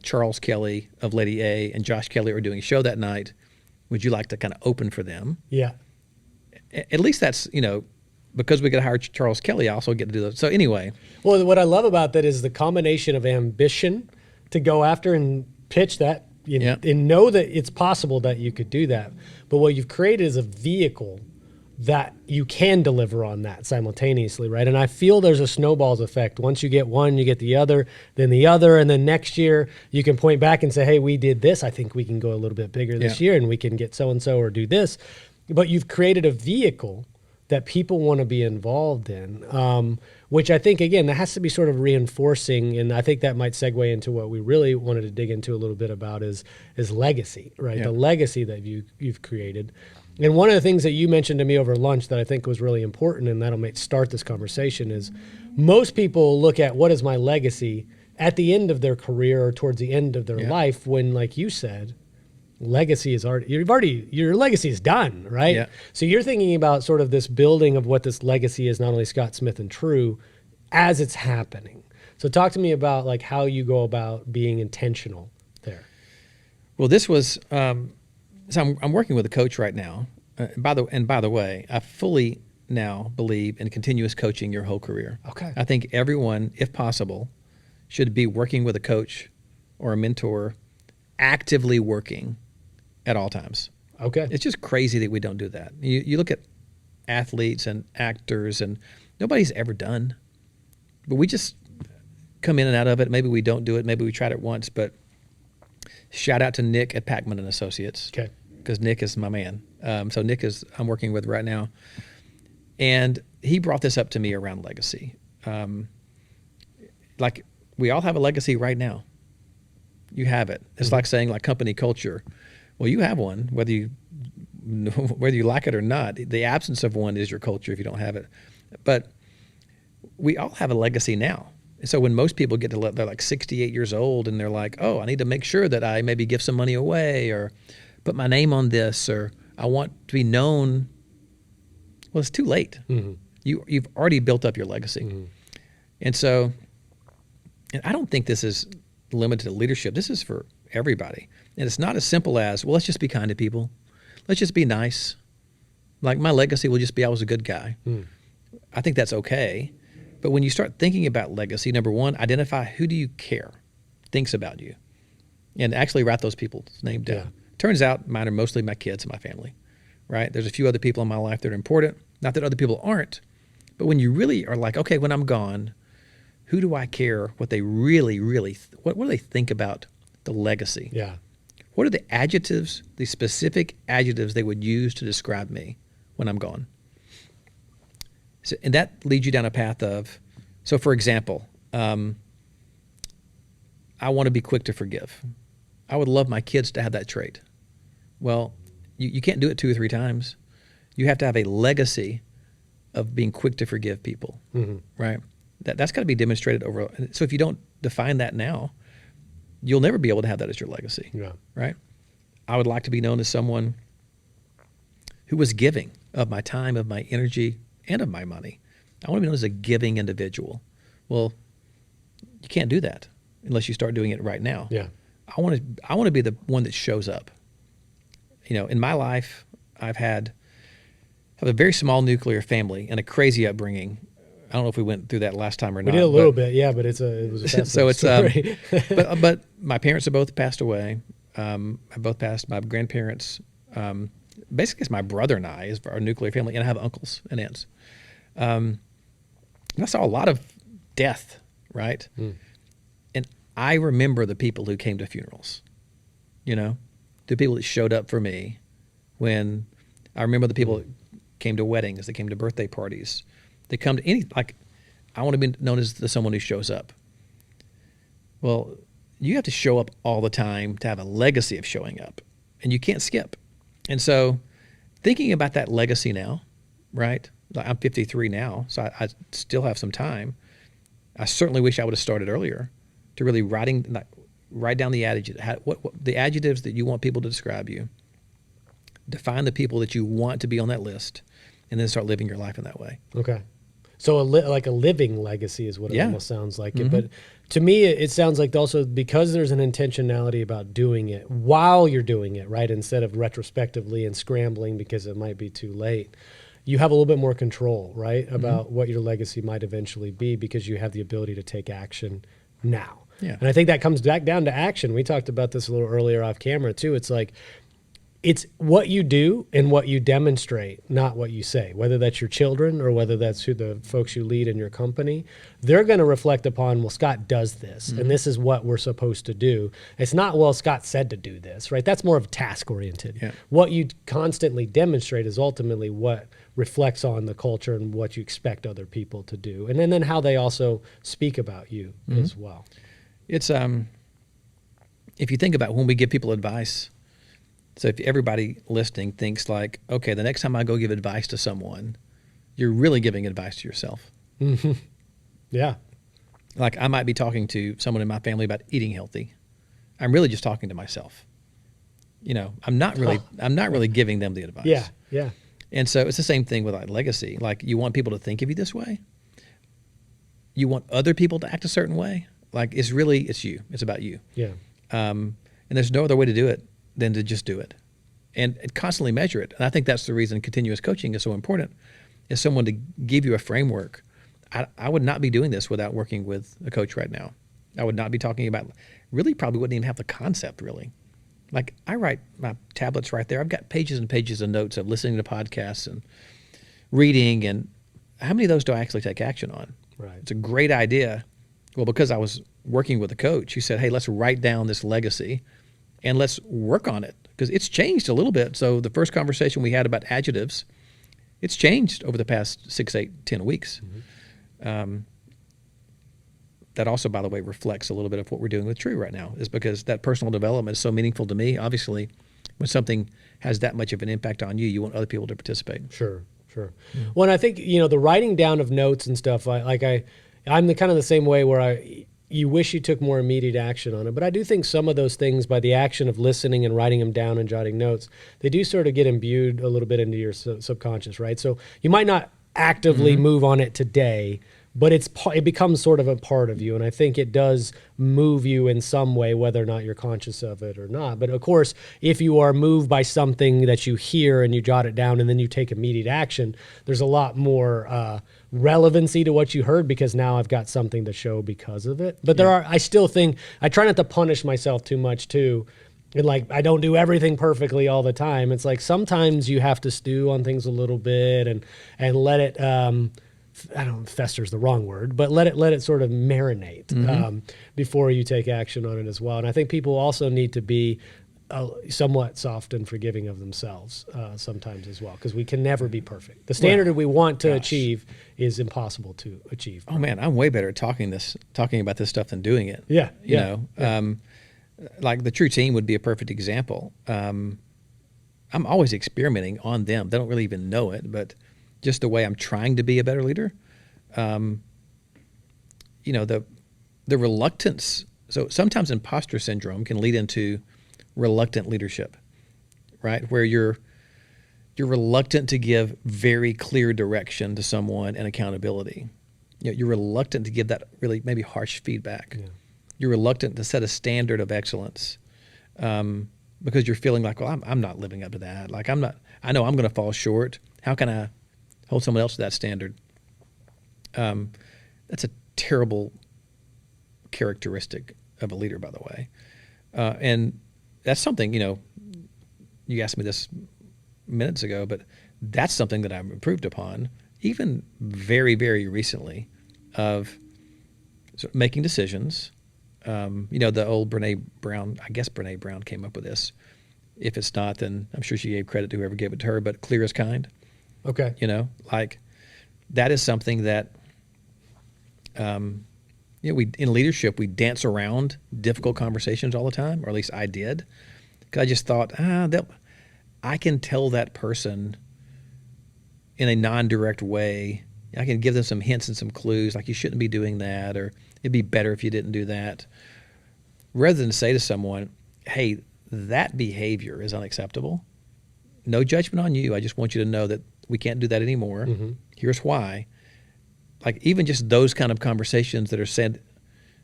Charles Kelly of Lady A and Josh Kelly are doing a show that night. Would you like to kind of open for them? Yeah. At least that's, because we get to hire Charles Kelly, I also get to do that. So anyway. Well, what I love about that is the combination of ambition to go after and pitch that, and know that it's possible that you could do that. But what you've created is a vehicle that you can deliver on that simultaneously, right? And I feel there's a snowball's effect. Once you get one, you get the other, and then next year you can point back and say, hey, we did this. I think we can go a little bit bigger this year, and we can get so-and-so or do this. But you've created a vehicle that people want to be involved in, which I think, again, that has to be sort of reinforcing, and I think that might segue into what we really wanted to dig into a little bit about is legacy, right? Yeah. The legacy that you've created. And one of the things that you mentioned to me over lunch that I think was really important, and that'll start this conversation, is most people look at what is my legacy at the end of their career or towards the end of their life when, like you said, legacy is your legacy is done, right? Yeah. So you're thinking about sort of this building of what this legacy is, not only Scott Smith and True, as it's happening. So talk to me about like how you go about being intentional there. Well, this was, so I'm working with a coach right now. By the way, I fully now believe in continuous coaching your whole career. Okay. I think everyone, if possible, should be working with a coach or a mentor, actively working at all times. Okay. It's just crazy that we don't do that. You look at athletes and actors, and nobody's ever done. But we just come in and out of it. Maybe we don't do it. Maybe we tried it once. But shout out to Nick at Packman and Associates. Okay. Because Nick is my man. So Nick I'm working with right now. And he brought this up to me around legacy. Like, we all have a legacy right now. You have it. It's like saying like company culture. Well, you have one, whether you like it or not. The absence of one is your culture if you don't have it. But we all have a legacy now. So when most people get to, they're like 68 years old and they're like, oh, I need to make sure that I maybe give some money away or put my name on this, or I want to be known. Well, it's too late. You've already built up your legacy. And so, and I don't think this is limited to leadership. This is for everybody. And it's not as simple as, well, let's just be kind to people. Let's just be nice. Like, my legacy will just be I was a good guy. I think that's okay. But when you start thinking about legacy, number one, identify who do you care thinks about you. And actually write those people's names down. Yeah. Turns out mine are mostly my kids and my family, right? There's a few other people in my life that are important. Not that other people aren't. But when you really are like, okay, when I'm gone, who do I care what they really, what do they think about the legacy? Yeah. What are the adjectives, the specific adjectives they would use to describe me when I'm gone? So, and that leads you down a path of, so for example, I want to be quick to forgive. I would love my kids to have that trait. Well, you can't do it 2 or 3 times. You have to have a legacy of being quick to forgive people, right? That's got to be demonstrated over. So if you don't define that now, you'll never be able to have that as your legacy, right? I would like to be known as someone who was giving of my time, of my energy, and of my money. I want to be known as a giving individual. Well, you can't do that unless you start doing it right now. Yeah. I want to be the one that shows up. You know, in my life, I have a very small nuclear family and a crazy upbringing. I don't know if we went through that last time or not. We did a little bit, yeah, but it was a fascinating story. But my parents have both passed away. I both passed. My grandparents, basically, it's my brother and I is our nuclear family, and I have uncles and aunts. And I saw a lot of death, right? And I remember the people who came to funerals, you know, the people that showed up for me. When I remember the people that came to weddings, they came to birthday parties, they come to I want to be known as someone who shows up. Well, you have to show up all the time to have a legacy of showing up, and you can't skip. And so thinking about that legacy now, right? I'm 53 now, so I still have some time. I certainly wish I would have started earlier to really write down the what the adjectives that you want people to describe you. Define the people that you want to be on that list, and then start living your life in that way. Okay. So like a living legacy is what it almost sounds like. But to me, it sounds like also because there's an intentionality about doing it while you're doing it, right? Instead of retrospectively and scrambling because it might be too late. You have a little bit more control, right? About what your legacy might eventually be because you have the ability to take action now. Yeah. And I think that comes back down to action. We talked about this a little earlier off camera too. It's like, it's what you do and what you demonstrate, not what you say. Whether that's your children or whether that's who the folks you lead in your company, they're going to reflect upon, well, Scott does this, and this is what we're supposed to do. It's not, well, Scott said to do this, right? That's more of task-oriented. Yeah. What you constantly demonstrate is ultimately what reflects on the culture and what you expect other people to do, and then how they also speak about you as well. It's if you think about when we give people advice. So if everybody listening thinks like, okay, the next time I go give advice to someone, you're really giving advice to yourself. Yeah. Like I might be talking to someone in my family about eating healthy. I'm really just talking to myself. You know, I'm not really giving them the advice. Yeah. Yeah. And so it's the same thing with like legacy. Like you want people to think of you this way. You want other people to act a certain way. Like it's you. It's about you. Yeah. And there's no other way to do it than to just do it and constantly measure it. And I think that's the reason continuous coaching is so important, is someone to give you a framework. I would not be doing this without working with a coach right now. I would not be talking about, really probably wouldn't even have the concept really. Like I write my tablets right there. I've got pages and pages of notes of listening to podcasts and reading, and how many of those do I actually take action on? Right. It's a great idea. Well, because I was working with a coach who said, hey, let's write down this legacy and let's work on it, because it's changed a little bit. So the first conversation we had about adjectives, it's changed over the past 6, 8, 10 weeks. That also, by the way, reflects a little bit of what we're doing with True right now, is because that personal development is so meaningful to me. Obviously, when something has that much of an impact on you, you want other people to participate. Sure. Well, and I think, the writing down of notes and stuff, I'm the kind of the same way where you wish you took more immediate action on it. But I do think some of those things, by the action of listening and writing them down and jotting notes, they do sort of get imbued a little bit into your subconscious, right? So you might not actively move on it today, but it becomes sort of a part of you. And I think it does move you in some way, whether or not you're conscious of it or not. But of course, if you are moved by something that you hear and you jot it down and then you take immediate action, there's a lot more relevancy to what you heard, because now I've got something to show because of it. But I still think, I try not to punish myself too much too. And I don't do everything perfectly all the time. It's like sometimes you have to stew on things a little bit and let it, I don't know, fester's the wrong word, but let it sort of marinate before you take action on it as well. And I think people also need to be somewhat soft and forgiving of themselves sometimes as well, because we can never be perfect. The standard that we want to achieve is impossible to achieve. Oh man, I'm way better at talking about this stuff than doing it. Yeah, you know, like the True team would be a perfect example. I'm always experimenting on them. They don't really even know it, but just the way I'm trying to be a better leader. You know, the reluctance. So sometimes imposter syndrome can lead into reluctant leadership, right? Where you're reluctant to give very clear direction to someone and accountability. You know, you're reluctant to give that really maybe harsh feedback. Yeah. You're reluctant to set a standard of excellence because you're feeling like, well, I'm not living up to that. Like I know I'm going to fall short. How can I hold someone else to that standard? That's a terrible characteristic of a leader, by the way. And that's something, you know, you asked me this minutes ago, but that's something that I've improved upon even very, very recently of sort of making decisions. You know, the old Brene Brown, I guess Brene Brown came up with this. If it's not, then I'm sure she gave credit to whoever gave it to her, but clear as kind. Okay. You know, like that is something that, you know, in leadership, we dance around difficult conversations all the time, or at least I did. Because I just thought, I can tell that person in a non-direct way. I can give them some hints and some clues, like you shouldn't be doing that, or it'd be better if you didn't do that. Rather than say to someone, hey, that behavior is unacceptable. No judgment on you. I just want you to know that we can't do that anymore. Mm-hmm. Here's why. Like even just those kind of conversations that are said,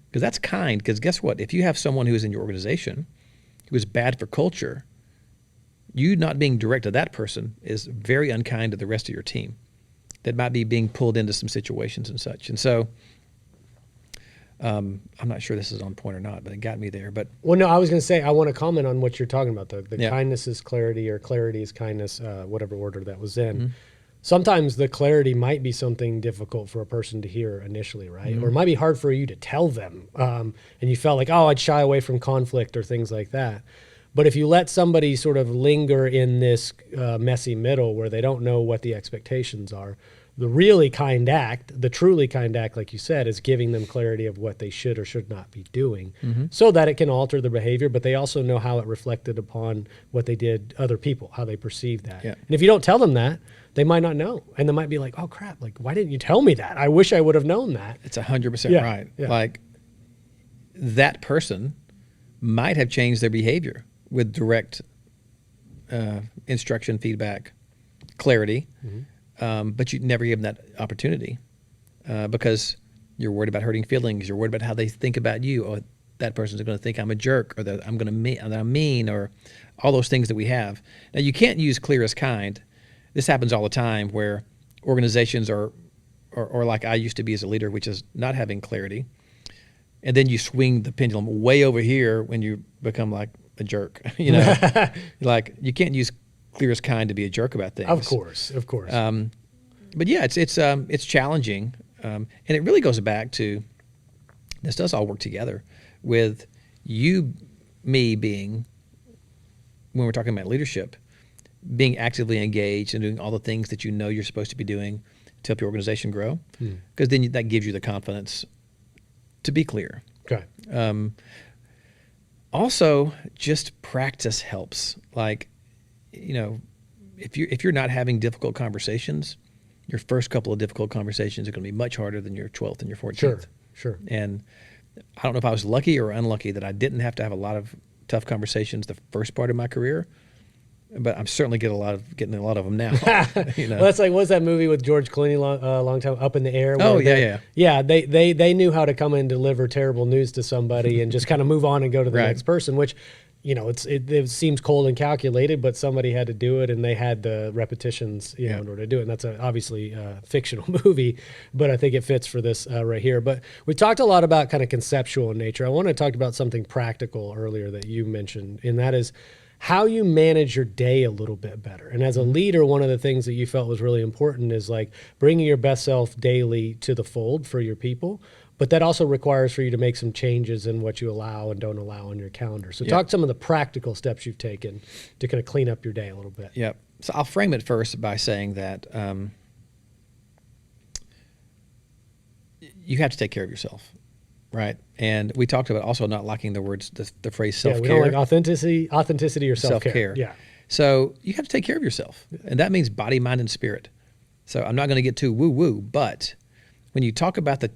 because that's kind, because guess what? If you have someone who is in your organization who is bad for culture, you not being direct to that person is very unkind to the rest of your team that might be being pulled into some situations and such. And so I'm not sure this is on point or not, but it got me there. But well, no, I was going to say, I want to comment on what you're talking about. The yeah. Kindness is clarity, or clarity is kindness, whatever order that was in. Mm-hmm. Sometimes the clarity might be something difficult for a person to hear initially, right? Mm-hmm. Or it might be hard for you to tell them. And you felt like, oh, I'd shy away from conflict or things like that. But if you let somebody sort of linger in this messy middle where they don't know what the expectations are, the really kind act, the truly kind act, like you said, is giving them clarity of what they should or should not be doing, mm-hmm. so that it can alter their behavior, but they also know how it reflected upon what they did, other people, how they perceive that. Yeah. And if you don't tell them that, they might not know. And they might be like, oh crap, like, why didn't you tell me that? I wish I would have known that. It's 100% right. Yeah. Like that person might have changed their behavior with direct instruction, feedback, clarity. Mm-hmm. But you never give them that opportunity because you're worried about hurting feelings. You're worried about how they think about you. Or that person's going to think I'm a jerk, or that I'm mean, or all those things that we have. Now, you can't use clear as kind. This happens all the time where organizations are like I used to be as a leader, which is not having clarity. And then you swing the pendulum way over here when you become like a jerk. You know, like you can't use clear as kind to be a jerk about things. Of course. But yeah, it's challenging, and it really goes back to this does all work together with me being, when we're talking about leadership, being actively engaged and doing all the things that you know you're supposed to be doing to help your organization grow, because then that gives you the confidence to be clear. Okay. Also, just practice helps. Like, you know, if you're not having difficult conversations, your first couple of difficult conversations are going to be much harder than your 12th and your 14th. Sure. And I don't know if I was lucky or unlucky that I didn't have to have a lot of tough conversations the first part of my career, but I'm certainly getting a lot of them now. You know? Well, that's like, what's that movie with George Clooney long time, Up in the Air? Oh, yeah. Yeah, they knew how to come and deliver terrible news to somebody and just kind of move on and go to the next person, which, you know, it seems cold and calculated, but somebody had to do it, and they had the repetitions, you know, in order to do it. And that's obviously a fictional movie, but I think it fits for this right here. But we talked a lot about kind of conceptual in nature. I want to talk about something practical earlier that you mentioned, and that is how you manage your day a little bit better. And as a leader, one of the things that you felt was really important is like bringing your best self daily to the fold for your people. But that also requires for you to make some changes in what you allow and don't allow on your calendar. So talk some of the practical steps you've taken to kind of clean up your day a little bit. Yep. So I'll frame it first by saying that you have to take care of yourself, right? And we talked about also not liking the words, the phrase self-care. Yeah, we don't like authenticity or self-care. Yeah. So you have to take care of yourself. And that means body, mind, and spirit. So I'm not going to get too woo-woo, but when you talk about the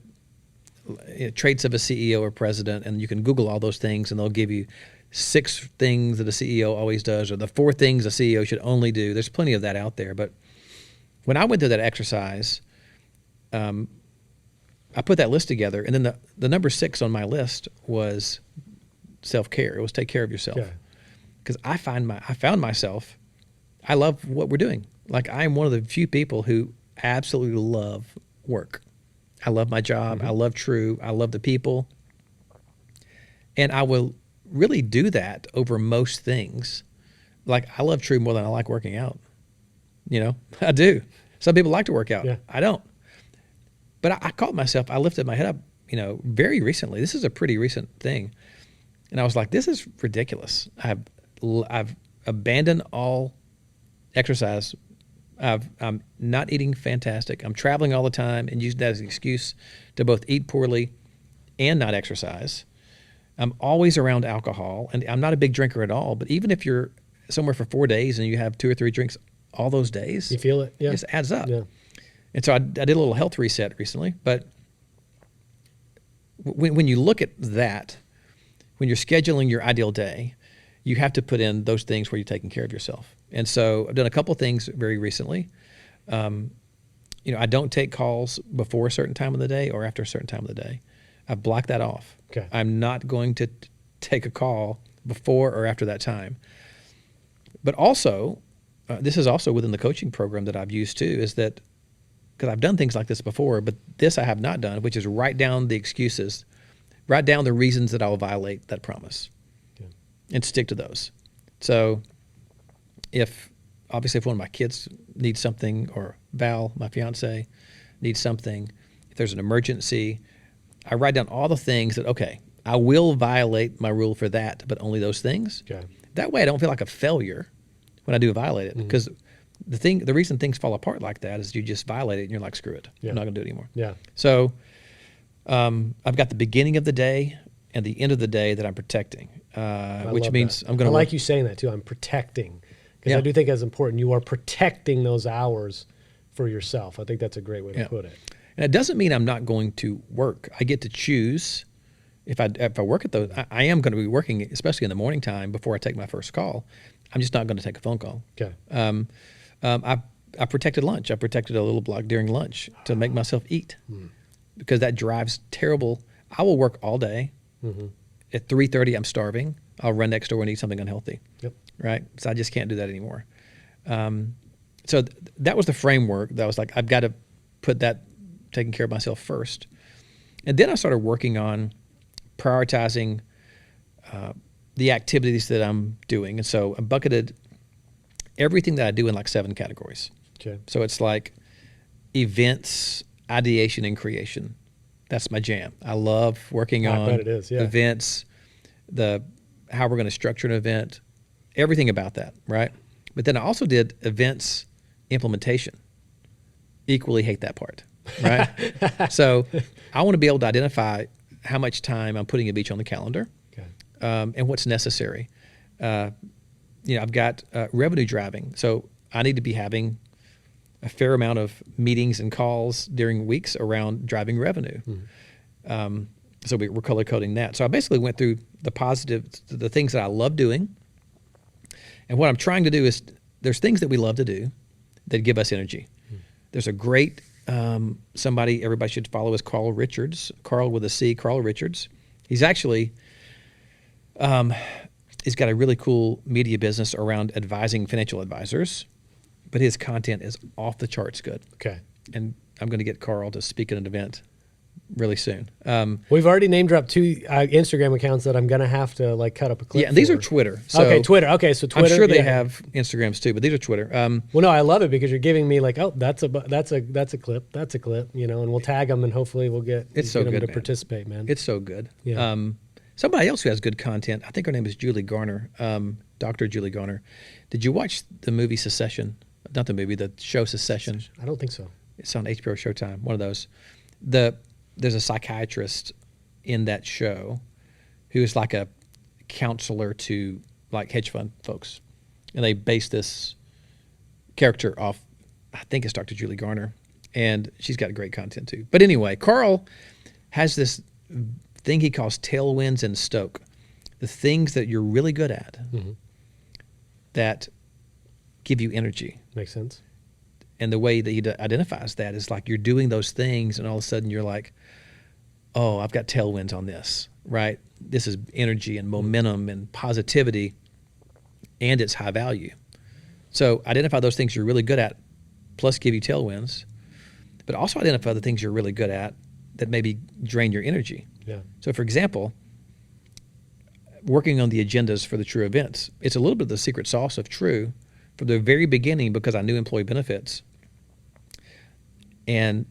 traits of a CEO or president, and you can Google all those things, and they'll give you 6 things that a CEO always does, or the 4 things a CEO should only do. There's plenty of that out there. But when I went through that exercise, I put that list together, and then the number 6 on my list was self-care. It was take care of yourself. Because I found myself, I love what we're doing. Like, I am one of the few people who absolutely love work. I love my job. I love True. I love the people. And I will really do that over most things. Like, I love True more than I like working out. I do. Some people like to work out. Yeah. I don't. But I caught myself, I lifted my head up, very recently. This is a pretty recent thing. And I was like, this is ridiculous. I've abandoned all exercise. I'm not eating fantastic. I'm traveling all the time and using that as an excuse to both eat poorly and not exercise. I'm always around alcohol, and I'm not a big drinker at all. But even if you're somewhere for 4 days and you have 2 or 3 drinks all those days, you feel it. Yeah. It just adds up. Yeah. And so I did a little health reset recently. But when you look at that, when you're scheduling your ideal day, you have to put in those things where you're taking care of yourself. And so I've done a couple things very recently. I don't take calls before a certain time of the day or after a certain time of the day. I've blocked that off. Okay. I'm not going to take a call before or after that time. But also, this is also within the coaching program that I've used too, is that because I've done things like this before, but this I have not done, which is write down the excuses, write down the reasons that I'll violate that promise, and stick to those. So if one of my kids needs something, or Val, my fiance, needs something, if there's an emergency, I write down all the things that, okay, I will violate my rule for that, but only those things. Okay. That way I don't feel like a failure when I do violate it. Because the reason things fall apart like that is you just violate it and you're like, screw it. I'm not going to do it anymore. Yeah. So I've got the beginning of the day and the end of the day that I'm protecting, which means I'm going to. I like you saying that too. I'm protecting, because Yeah. I do think that's important. You are protecting those hours for yourself. I think that's a great way to put it. And it doesn't mean I'm not going to work. I get to choose if I work at those. I am going to be working, especially in the morning time before I take my first call. I'm just not going to take a phone call. Okay. I protected lunch. I protected a little block during lunch to make myself eat, because that drives terrible. I will work all day. At 3:30, I'm starving. I'll run next door and eat something unhealthy. Yep. Right. So I just can't do that anymore. So that was the framework. That was like, I've got to put that taking care of myself first. And then I started working on prioritizing the activities that I'm doing. And so I bucketed everything that I do in like 7 categories. Okay. So it's like events, ideation, and creation. That's my jam. I love working on bet it is, yeah. events, how we're going to structure an event, everything about that, right? But then I also did events implementation. Equally hate that part, right? So I want to be able to identify how much time I'm putting of each on the calendar, and what's necessary. I've got revenue driving, so I need to be having a fair amount of meetings and calls during weeks around driving revenue. So we're color coding that. So I basically went through the things that I love doing. And what I'm trying to do is, there's things that we love to do that give us energy. There's a great, somebody everybody should follow is Carl Richards, Carl with a C, Carl Richards. He's actually, he's got a really cool media business around advising financial advisors, but his content is off the charts good. Okay. And I'm going to get Carl to speak at an event really soon. We've already name dropped 2 Instagram accounts that I'm going to have to like cut up a clip. Yeah, and these for. are Twitter. So okay, Twitter. Okay, so Twitter. I'm sure they have Instagrams too, but these are Twitter. Well, no, I love it because you're giving me like, oh, that's a clip, and we'll tag them, and hopefully we'll get so them good, to man. participate, man. It's so good. Yeah. Somebody else who has good content, I think her name is Julie Garner, Dr. Julie Garner. Did you watch the movie Secession? Not the movie, the show Secession. I don't think so. It's on HBO Showtime, one of those. There's a psychiatrist in that show who is like a counselor to like hedge fund folks. And they base this character off I think it's Dr. Julie Garner, and she's got great content too. But anyway, Carl has this thing he calls tailwinds and stoke, the things that you're really good at that give you energy. Makes sense. And the way that he identifies that is like you're doing those things, and all of a sudden you're like, oh, I've got tailwinds on this, right? This is energy and momentum and positivity, and it's high value. So identify those things you're really good at, plus give you tailwinds, but also identify the things you're really good at that maybe drain your energy. Yeah. So for example, working on the agendas for the True events, it's a little bit of the secret sauce of True from the very beginning, because I knew employee benefits. And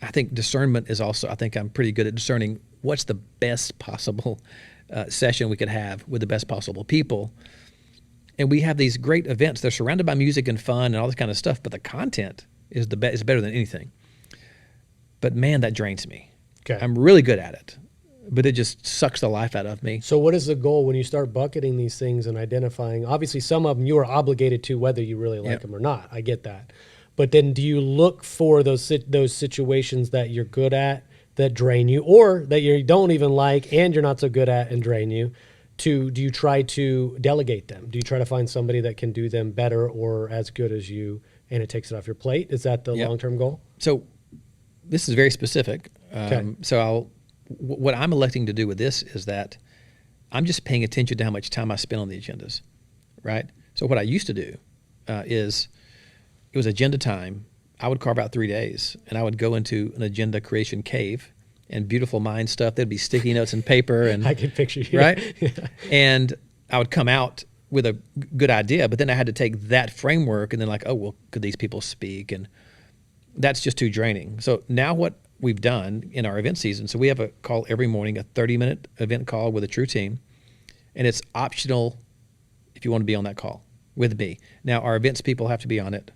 I think discernment is also, I think I'm pretty good at discerning what's the best possible session we could have with the best possible people. And we have these great events. They're surrounded by music and fun and all this kind of stuff, but the content is is better than anything. But man, that drains me. Okay. I'm really good at it, but it just sucks the life out of me. So what is the goal when you start bucketing these things and identifying? Obviously, some of them you are obligated to whether you really like them or not. I get that. But then do you look for those situations that you're good at that drain you, or that you don't even like and you're not so good at and drain you? Do you try to delegate them? Do you try to find somebody that can do them better or as good as you, and it takes it off your plate? Is that the long-term goal? So this is very specific. Okay. So what I'm electing to do with this is that I'm just paying attention to how much time I spend on the agendas, right? So what I used to do is it was agenda time. I would carve out 3 days, and I would go into an agenda creation cave and beautiful mind stuff. There'd be sticky notes and paper, and I can picture you. right. Yeah. And I would come out with a good idea, but then I had to take that framework and then like, oh well, could these people speak? And that's just too draining. So now what we've done in our event season, so we have a call every morning, a 30-minute event call with a True team, and it's optional if you want to be on that call with me. Now our events people have to be on it,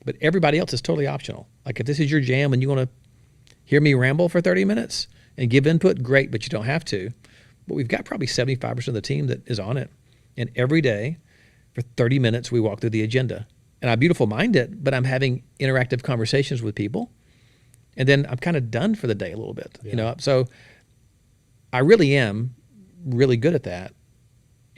but everybody else is totally optional. Like if this is your jam and you want to hear me ramble for 30 minutes and give input, great, but you don't have to. But we've got probably 75% of the team that is on it. And every day for 30 minutes, we walk through the agenda. And I beautiful mind it, but I'm having interactive conversations with people. And then I'm kind of done for the day a little bit, you know? So I really am really good at that.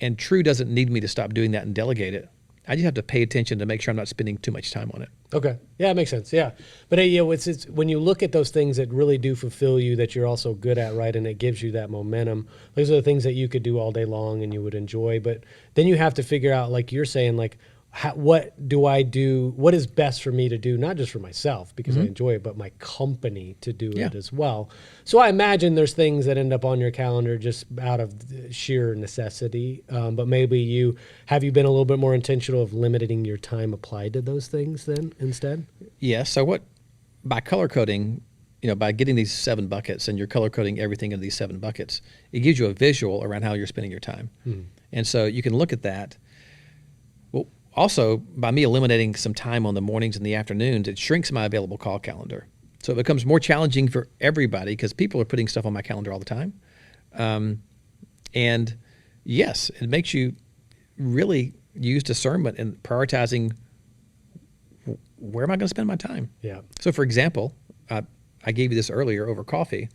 And True doesn't need me to stop doing that and delegate it. I just have to pay attention to make sure I'm not spending too much time on it. Okay. Yeah, it makes sense. Yeah. But it's when you look at those things that really do fulfill you, that you're also good at, right? And it gives you that momentum. Those are the things that you could do all day long and you would enjoy. But then you have to figure out, like you're saying, like, what do I do? What is best for me to do? Not just for myself because I enjoy it, but my company to do it as well. So I imagine there's things that end up on your calendar just out of sheer necessity. But maybe have you been a little bit more intentional of limiting your time applied to those things then instead? Yes. So by color coding, by getting these 7 buckets and you're color coding everything in these 7 buckets, it gives you a visual around how you're spending your time. And so you can look at that. Also, by me eliminating some time on the mornings and the afternoons, it shrinks my available call calendar. So it becomes more challenging for everybody because people are putting stuff on my calendar all the time. And yes, it makes you really use discernment and prioritizing where am I going to spend my time? Yeah. So for example, I gave you this earlier over coffee.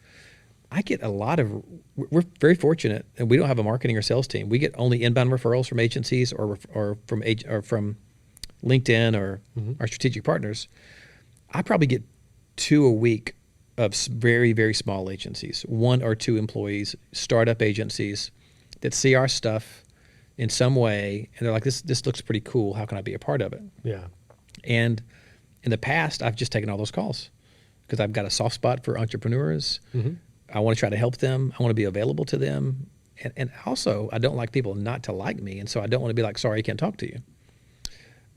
I get we're very fortunate, and we don't have a marketing or sales team. We get only inbound referrals from agencies or from LinkedIn or our strategic partners. I probably get 2 a week of very, very small agencies, 1 or 2 employees, startup agencies that see our stuff in some way, and they're like, this looks pretty cool. How can I be a part of it? Yeah. And in the past, I've just taken all those calls because I've got a soft spot for entrepreneurs. I want to try to help them. I want to be available to them. And also, I don't like people not to like me. And so I don't want to be like, sorry, I can't talk to you.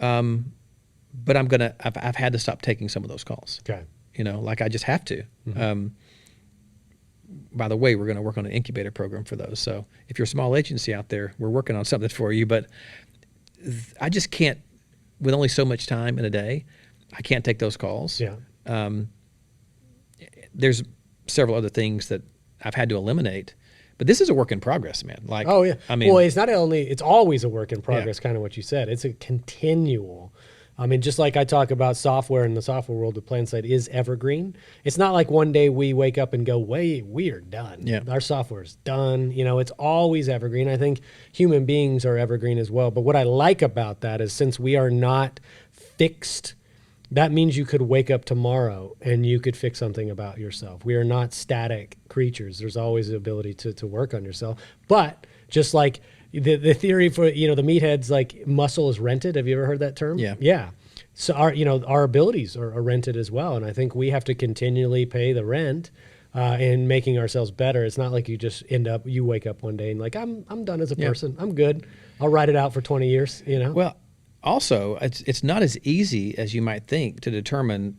But I've had to stop taking some of those calls. Okay. Like I just have to. By the way, we're going to work on an incubator program for those. So if you're a small agency out there, we're working on something for you. But I just can't, with only so much time in a day, I can't take those calls. Yeah. There's several other things that I've had to eliminate, but this is a work in progress, man. Like, oh yeah. I mean, well, it's always a work in progress, kind of what you said. It's a continual I mean, just like I talk about software in the software world, the plan site is evergreen. It's not like one day we wake up and go, wait, we are done. Yeah. Our software's done. You know, it's always evergreen. I think human beings are evergreen as well. But what I like about that is since we are not fixed, that means you could wake up tomorrow and you could fix something about yourself. We are not static creatures. There's always the ability to work on yourself. But just like the theory for, the meatheads, like muscle is rented. Have you ever heard that term? Yeah. Yeah. So our abilities are rented as well. And I think we have to continually pay the rent in making ourselves better. It's not like you wake up one day and like, I'm done as a person. I'm good. I'll ride it out for 20 years, Well, also, it's not as easy as you might think to determine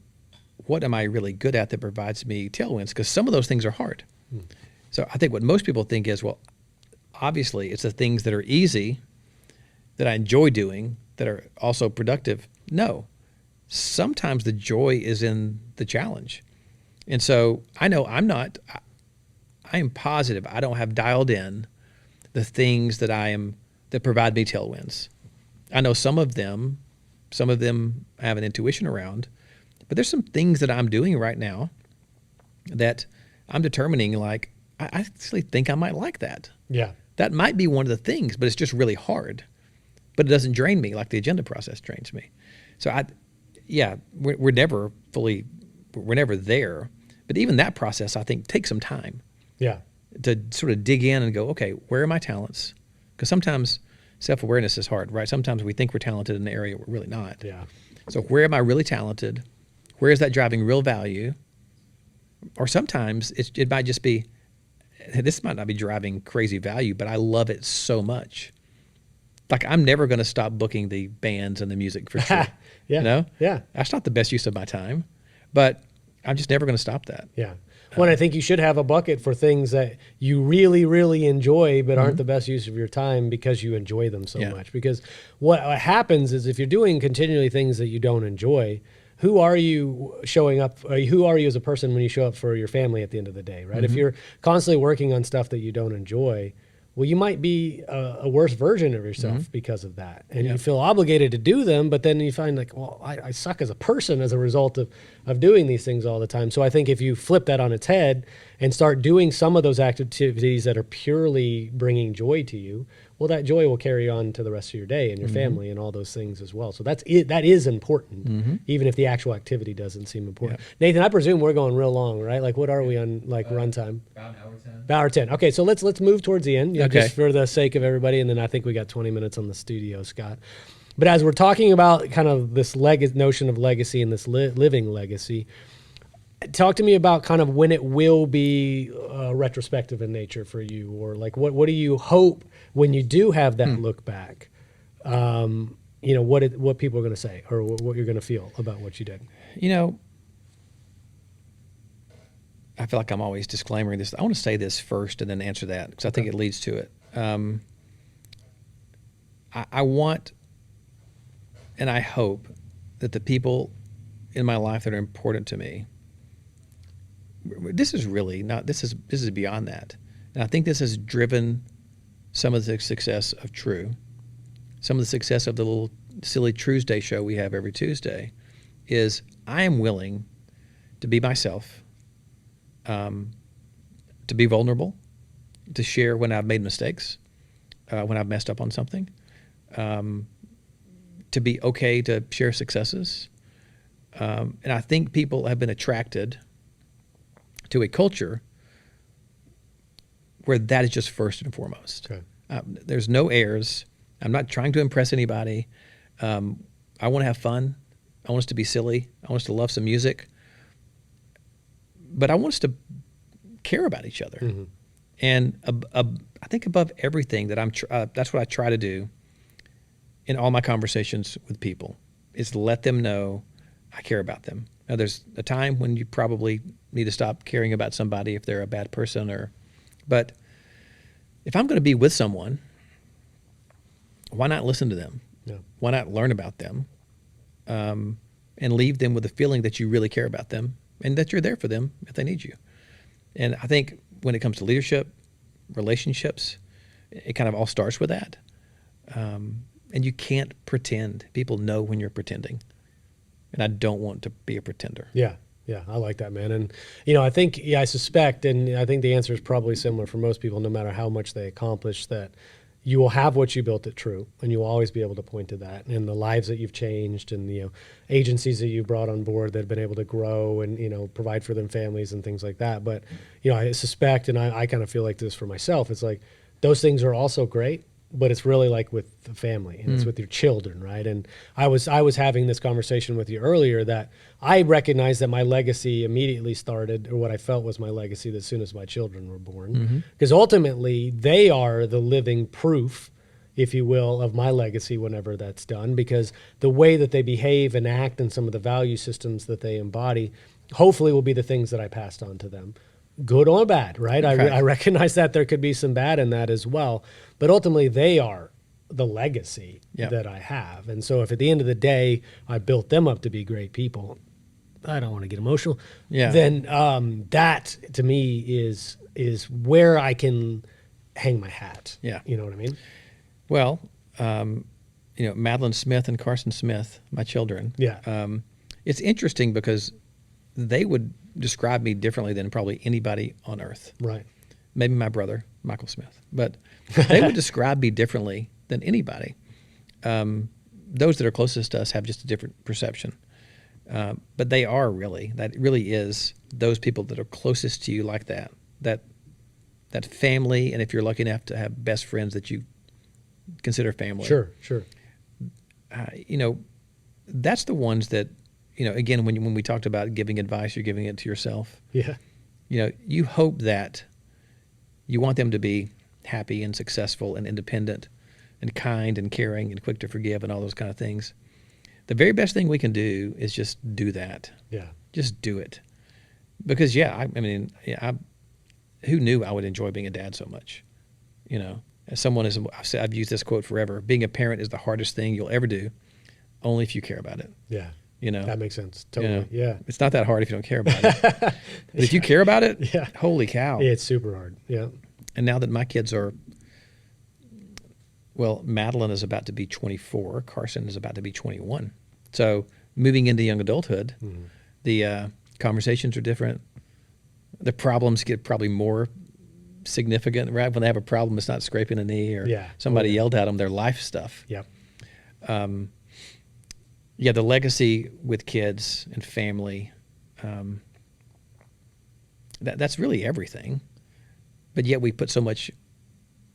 what am I really good at that provides me tailwinds, because some of those things are hard. So I think what most people think is, well, obviously it's the things that are easy, that I enjoy doing, that are also productive. No, sometimes the joy is in the challenge. And so I know I am positive I don't have dialed in the things that that provide me tailwinds. I know some of them I have an intuition around, but there's some things that I'm doing right now that I'm determining, like, I actually think I might like that. Yeah. That might be one of the things, but it's just really hard. But it doesn't drain me like the agenda process drains me. So we're never there. But even that process, I think, takes some time. Yeah. To sort of dig in and go, okay, where are my talents? Because sometimes self-awareness is hard, right? Sometimes we think we're talented in an area we're really not. Yeah. So where am I really talented? Where is that driving real value? Or sometimes it might just be, this might not be driving crazy value, but I love it so much. Like, I'm never going to stop booking the bands and the music for sure. Yeah. Yeah. That's not the best use of my time, but I'm just never going to stop that. Yeah. Well, I think you should have a bucket for things that you really, really enjoy, but aren't the best use of your time because you enjoy them so much. Because what happens is if you're doing continually things that you don't enjoy, who are you showing up? Who are you as a person when you show up for your family at the end of the day, right? If you're constantly working on stuff that you don't enjoy, well, you might be a worse version of yourself because of that. And you feel obligated to do them, but then you find like, well, I suck as a person as a result of doing these things all the time. So I think if you flip that on its head and start doing some of those activities that are purely bringing joy to you, well, that joy will carry on to the rest of your day and your family and all those things as well. So that is important, even if the actual activity doesn't seem important. Yeah. Nathan, I presume we're going real long, right? Like, what are we on, like, runtime? About an hour 10. About hour 10. Okay, so let's move towards the end, just for the sake of everybody, and then I think we got 20 minutes on the studio, Scott. But as we're talking about kind of this notion of legacy and this living legacy, talk to me about kind of when it will be retrospective in nature for you, or like what do you hope when you do have that look back? What people are going to say, or what you're going to feel about what you did. I feel like I'm always disclaiming this. I want to say this first and then answer that because I think it leads to it. I want and I hope that the people in my life that are important to me, this is really not, this is beyond that. And I think this has driven some of the success of True, some of the success of the little silly Tuesday show we have every Tuesday, is I am willing to be myself, to be vulnerable, to share when I've made mistakes, when I've messed up on something, to be okay to share successes. And I think people have been attracted to a culture where that is just first and foremost. Okay. There's no airs. I'm not trying to impress anybody. I want to have fun. I want us to be silly. I want us to love some music. But I want us to care about each other. Mm-hmm. And I think above everything that that's what I try to do in all my conversations with people, is to let them know I care about them. Now, there's a time when you probably need to stop caring about somebody if they're a bad person, but if I'm going to be with someone, why not listen to them? Yeah. Why not learn about them, and leave them with a feeling that you really care about them and that you're there for them if they need you. And I think when it comes to leadership, relationships, it kind of all starts with that. And you can't pretend. People know when you're pretending. And I don't want to be a pretender. Yeah. Yeah, I like that, man. And, I think, I suspect, and I think the answer is probably similar for most people, no matter how much they accomplish, that you will have what you built it true, and you will always be able to point to that, and the lives that you've changed, and agencies that you brought on board that have been able to grow and provide for them families and things like that. But I suspect, and I kind of feel like this for myself, it's like those things are also great, but it's really like with the family and it's with your children, right? And I was having this conversation with you earlier that I recognized that my legacy immediately started, or what I felt was my legacy, as soon as my children were born, because ultimately they are the living proof, if you will, of my legacy whenever that's done, because the way that they behave and act and some of the value systems that they embody hopefully will be the things that I passed on to them. Good or bad, right? I recognize that there could be some bad in that as well, but ultimately they are the legacy that I have. And so if at the end of the day, I built them up to be great people, I don't want to get emotional, then that to me is where I can hang my hat. Yeah. You know what I mean? Well, Madeline Smith and Carson Smith, my children. Yeah. It's interesting because they would describe me differently than probably anybody on earth. Right. Maybe my brother, Michael Smith, but they would describe me differently than anybody. Those that are closest to us have just a different perception. But that really is those people that are closest to you like that family. And if you're lucky enough to have best friends that you consider family. Sure. That's the ones that, again, when we talked about giving advice, you're giving it to yourself. Yeah. You hope that you want them to be happy and successful and independent and kind and caring and quick to forgive and all those kind of things. The very best thing we can do is just do that. Yeah. Just do it. Because, who knew I would enjoy being a dad so much? As someone I've used this quote forever, being a parent is the hardest thing you'll ever do, only if you care about it. Yeah. That makes sense. Totally. Yeah. It's not that hard if you don't care about it. But if you care about it, holy cow. Yeah, it's super hard. Yeah. And now that my kids are, Madeline is about to be 24, Carson is about to be 21. So moving into young adulthood, the conversations are different. The problems get probably more significant, right? When they have a problem, it's not scraping a knee or somebody yelled at them, their life stuff. Yep. The legacy with kids and family, that's really everything. But yet we put so much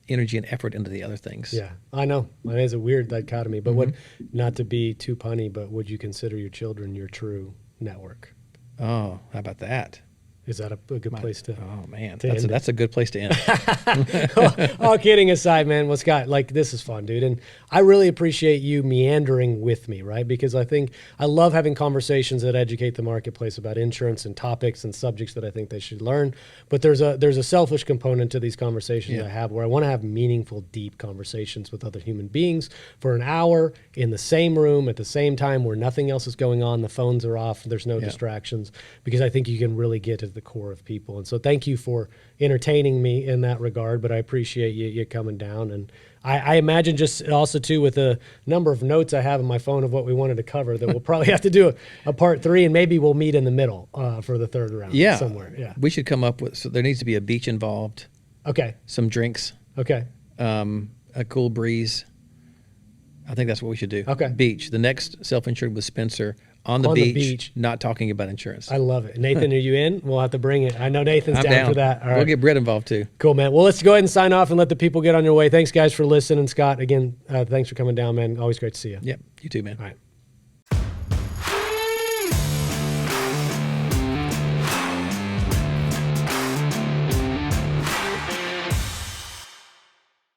energy and effort into the other things. Yeah, I know. It is a weird dichotomy. But not to be too punny, but would you consider your children your true network? Oh, how about that? Is that a good place to? Oh man, that's a good place to end. All kidding aside, man. Well, Scott, this is fun, dude, and I really appreciate you meandering with me, right? Because I think I love having conversations that educate the marketplace about insurance and topics and subjects that I think they should learn. But there's a selfish component to these conversations I have, where I want to have meaningful, deep conversations with other human beings for an hour in the same room at the same time, where nothing else is going on, the phones are off, there's no distractions, because I think you can really get to the core of people. And so thank you for entertaining me in that regard, but I appreciate you coming down. And I imagine just also too, with the number of notes I have on my phone of what we wanted to cover, that we'll probably have to do a part 3, and maybe we'll meet in the middle for the third round somewhere. Yeah. We should come up with, so there needs to be a beach involved. Okay. Some drinks. Okay. A cool breeze. I think that's what we should do. Okay. Beach. The next Self-Insured with Spencer on the beach, not talking about insurance. I love it. Nathan, are you in? We'll have to bring it. I know Nathan's down for that. All right. We'll get Britt involved too. Cool, man. Well, let's go ahead and sign off and let the people get on your way. Thanks, guys, for listening. Scott, again, thanks for coming down, man. Always great to see you. Yep. You too, man. All right.